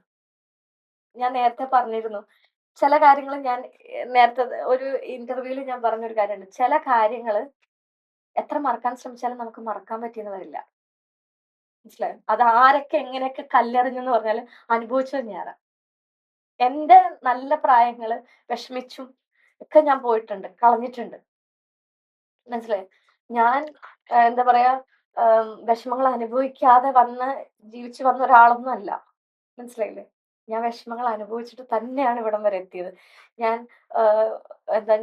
ഞാൻ നേരത്തെ പറഞ്ഞിരുന്നു ചില കാര്യങ്ങൾ. ഞാൻ നേരത്തെ ഒരു ഇന്റർവ്യൂവിൽ ഞാൻ പറഞ്ഞൊരു കാര്യമുണ്ട്, ചില കാര്യങ്ങൾ എത്ര മറക്കാൻ ശ്രമിച്ചാലും നമുക്ക് മറക്കാൻ പറ്റിയെന്ന് വരില്ല. മനസ്സിലായോ? അത് ആരൊക്കെ എങ്ങനെയൊക്കെ കല്ലെറിഞ്ഞെന്ന് പറഞ്ഞാൽ അനുഭവിച്ചത് ഞാനാ. എന്റെ നല്ല പ്രായങ്ങള് വിഷമിച്ചും ഒക്കെ ഞാൻ പോയിട്ടുണ്ട്, കളഞ്ഞിട്ടുണ്ട്. മനസ്സിലായോ? ഞാൻ എന്താ പറയാ, വിഷമങ്ങൾ അനുഭവിക്കാതെ ജീവിച്ചു വന്ന ഒരാളൊന്നും അല്ല. മനസ്സിലായില്ലേ? ഞാൻ വിഷമങ്ങൾ അനുഭവിച്ചിട്ട് തന്നെയാണ് ഇവിടം വരെ എത്തിയത്. ഞാൻ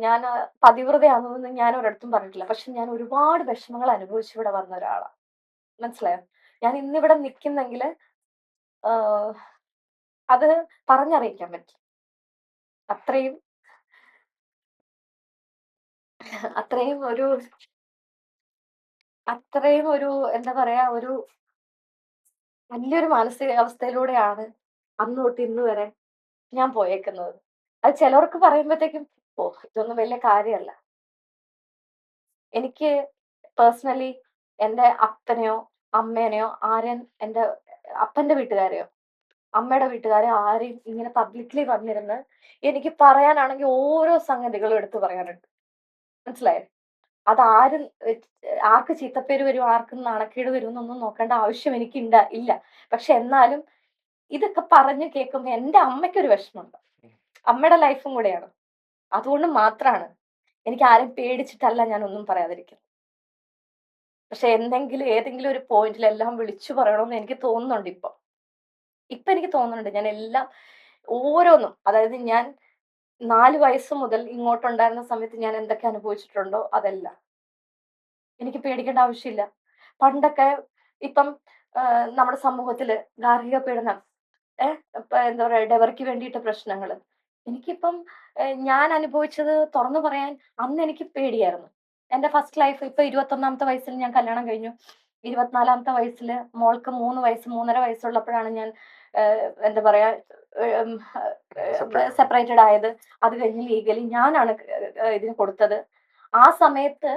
ഞാൻ പതിവ്രതയാണെന്ന് ഞാൻ ഒരിടത്തും പറഞ്ഞിട്ടില്ല. പക്ഷെ ഞാൻ ഒരുപാട് വിഷമങ്ങൾ അനുഭവിച്ച് ഇവിടെ വന്ന ഒരാളാണ്. മനസ്സിലായോ? ഞാൻ ഇന്നിവിടെ നിൽക്കുന്നെങ്കിൽ അത് പറഞ്ഞറിയിക്കാൻ പറ്റും. അത്രയും അത്രയും ഒരു എന്താ പറയാ, ഒരു വലിയൊരു മാനസികാവസ്ഥയിലൂടെയാണ് അന്ന് തൊട്ട് ഇന്ന് വരെ ഞാൻ പോയേക്കുന്നത്. അത് ചിലർക്ക് പറയുമ്പോഴത്തേക്കും ഓ ഇതൊന്നും വലിയ കാര്യമല്ല. എനിക്ക് പേഴ്സണലി എൻ്റെ അപ്പനെയോ അമ്മേനെയോ ആരെയും, എൻ്റെ അപ്പന്റെ വീട്ടുകാരെയോ അമ്മയുടെ വീട്ടുകാരെ ആരെയും ഇങ്ങനെ പബ്ലിക്കലി വന്നിരുന്ന് എനിക്ക് പറയാനാണെങ്കിൽ ഓരോ സംഗതികളും എടുത്തു പറയാനുണ്ട്. മനസ്സിലായോ? അതാരും ആർക്ക് ചീത്തപ്പേര് വരും, ആർക്കും നാണക്കേട് വരും എന്നൊന്നും നോക്കേണ്ട ആവശ്യം എനിക്ക് ഇല്ല. പക്ഷെ എന്നാലും ഇതൊക്കെ പറഞ്ഞു കേൾക്കുമ്പോ എൻ്റെ അമ്മയ്ക്കൊരു വിഷമമുണ്ട്. അമ്മയുടെ ലൈഫും കൂടെയാണ്. അതുകൊണ്ട് മാത്രമാണ് എനിക്ക് ആരും പേടിച്ചിട്ടല്ല ഞാൻ ഒന്നും പറയാതിരിക്കുന്നത്. പക്ഷെ ഏതെങ്കിലും ഒരു പോയിന്റിൽ എല്ലാം വിളിച്ചു പറയണമെന്ന് എനിക്ക് തോന്നുന്നുണ്ട്. ഇപ്പൊ എനിക്ക് തോന്നുന്നുണ്ട് ഞാൻ എല്ലാം ഓരോന്നും, അതായത് ഞാൻ 4 വയസ്സ് മുതൽ ഇങ്ങോട്ടുണ്ടായിരുന്ന സമയത്ത് ഞാൻ എന്തൊക്കെ അനുഭവിച്ചിട്ടുണ്ടോ അതെല്ലാം എനിക്ക് പേടിക്കേണ്ട ആവശ്യമില്ല. പണ്ടൊക്കെ ഇപ്പം നമ്മുടെ സമൂഹത്തില് ഗാർഹിക പീഡനം, എന്താ പറയാ, ഡെവറിക്ക് വേണ്ടിയിട്ട് പ്രശ്നങ്ങള്, എനിക്കിപ്പം ഞാൻ അനുഭവിച്ചത് തുറന്നു പറയാൻ അന്ന് എനിക്ക് പേടിയായിരുന്നു. എന്റെ ഫസ്റ്റ് ലൈഫ് ഇപ്പൊ 21ാമത്തെ വയസ്സിൽ ഞാൻ കല്യാണം കഴിഞ്ഞു. 24ാമത്തെ വയസ്സില് മോൾക്ക് 3 വയസ്സ് 3.5 വയസ്സുള്ളപ്പോഴാണ് ഞാൻ എന്താ പറയാ സെപ്പറേറ്റഡ് ആയത്. അത് കഴിഞ്ഞ് ലീഗലി ഞാനാണ് ഇതിന് കൊടുത്തത്. ആ സമയത്ത്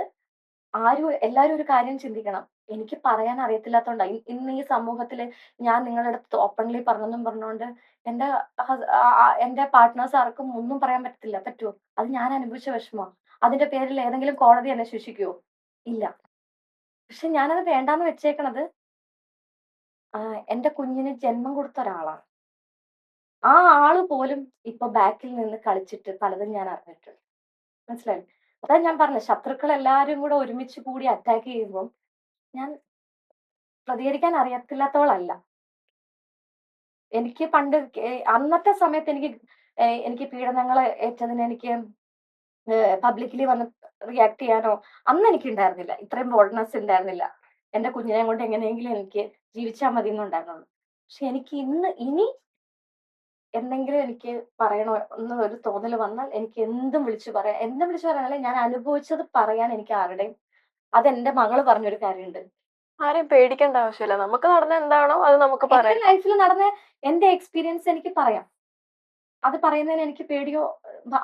എല്ലാരും ഒരു കാര്യം ചിന്തിക്കണം, എനിക്ക് പറയാൻ അറിയത്തില്ലാത്തോണ്ടാ ഇന്ന് ഈ സമൂഹത്തില് ഞാൻ നിങ്ങളുടെ അടുത്ത് ഓപ്പൺലി പറഞ്ഞെന്നും പറഞ്ഞുകൊണ്ട് എന്റെ പാർട്ട്നേഴ്സ് ആർക്കും ഒന്നും പറയാൻ പറ്റുമോ? അത് ഞാൻ അനുഭവിച്ച വിഷമോ? അതിന്റെ പേരിൽ ഏതെങ്കിലും കോടതി എന്നെ ശിക്ഷിക്കുവോ? ഇല്ല. പക്ഷെ ഞാനത് വേണ്ടാന്ന് വെച്ചേക്കണത് എന്റെ കുഞ്ഞിന് ജന്മം കൊടുത്ത ഒരാളാണ്. ആ ആള് പോലും ഇപ്പൊ ബാക്കിൽ നിന്ന് കളിച്ചിട്ട് പലതും ഞാൻ അറിഞ്ഞിട്ടുണ്ട്. മനസ്സിലായി? അതാ ഞാൻ പറഞ്ഞ ശത്രുക്കൾ എല്ലാരും കൂടെ ഒരുമിച്ച് കൂടി അറ്റാക്ക് ചെയ്യുമ്പോൾ ഞാൻ പ്രതികരിക്കാൻ അറിയത്തില്ലാത്തവളല്ല. എനിക്ക് പണ്ട് അന്നത്തെ സമയത്ത് എനിക്ക് പീഡനങ്ങൾ ഏറ്റതിന് എനിക്ക് പബ്ലിക്കലി വന്ന് റിയാക്ട് ചെയ്യാനോ അന്ന് എനിക്ക് ഉണ്ടായിരുന്നില്ല. ഇത്രയും ബോൾഡ്നെസ് ഉണ്ടായിരുന്നില്ല. എന്റെ കുഞ്ഞിനെ കൊണ്ട് എങ്ങനെയെങ്കിലും എനിക്ക് ജീവിച്ചാൽ മതി എന്നുണ്ടായിരുന്നുള്ളൂ. പക്ഷെ എനിക്ക് ഇനി എന്തെങ്കിലും എനിക്ക് പറയണോ എന്ന് ഒരു തോന്നൽ വന്നാൽ എനിക്ക് എന്തും വിളിച്ചു പറയാം. എന്തും വിളിച്ചു പറയാനല്ല, ഞാൻ അനുഭവിച്ചത് പറയാൻ എനിക്ക് ആരുടെയും അതെന്റെ മകള് പറഞ്ഞൊരു കാര്യമുണ്ട്. ആരെയും പേടിക്കേണ്ട ആവശ്യമില്ല. നമുക്ക് നടന്ന എന്താണോ അത് നമുക്ക് എന്റെ പറയാം. ലൈഫിൽ നടന്ന എന്റെ എക്സ്പീരിയൻസ് എനിക്ക് പറയാം. അത് പറയുന്നതിന് എനിക്ക് പേടിയോ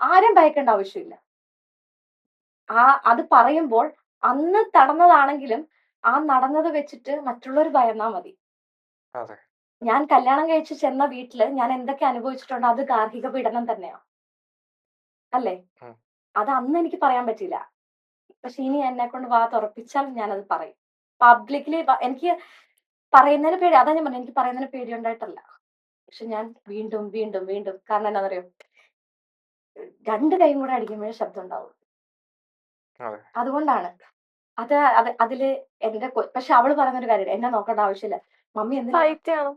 ആരും ഭയക്കേണ്ട ആവശ്യമില്ല. അത് പറയുമ്പോൾ അന്ന് നടന്നതാണെങ്കിലും ആ നടന്നത് വെച്ചിട്ട് മറ്റുള്ളവർ ഭയന്നാ മതി. അതെ. ഞാൻ കല്യാണം കഴിച്ച് ചെന്ന വീട്ടില് ഞാൻ എന്തൊക്കെ അനുഭവിച്ചിട്ടുണ്ടോ അത് ഗാർഹിക പീഡനം തന്നെയാ. അല്ലേ? ഉം. അത് അന്ന് എനിക്ക് പറയാൻ പറ്റില്ല. പക്ഷെ ഇനി എന്നെ കൊണ്ട് വാ തുറപ്പിച്ചാൽ ഞാനത് പറയും. പബ്ലിക്കലി എനിക്ക് പറയുന്നതിന് പേടി. അതാ ഞാൻ പറഞ്ഞത്, എനിക്ക് പറയുന്നതിന് പേടി ഉണ്ടായിട്ടല്ല. പക്ഷെ ഞാൻ വീണ്ടും വീണ്ടും വീണ്ടും, കാരണം എന്താണെന്നറിയോ, 2 കൈയും കൂടെ അടിക്കുമ്പോഴേ ശബ്ദം ഉണ്ടാവും. അതെ. അതുകൊണ്ടാണ് അതില് എന്റെ പക്ഷെ അവള് പറയുന്നൊരു കാര്യം, എന്നെ നോക്കേണ്ട ആവശ്യമില്ല മമ്മി, എന്തിനാ ഫൈറ്റ് ചെയ്യണം.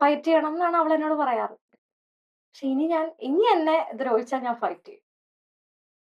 ഫൈറ്റ് ചെയ്യണം എന്നാണ് അവൾ എന്നോട് പറയാറ്. പക്ഷെ ഇനി എന്നെ ദ്രോഹിച്ചാൽ ഞാൻ ഫൈറ്റ് ചെയ്യും.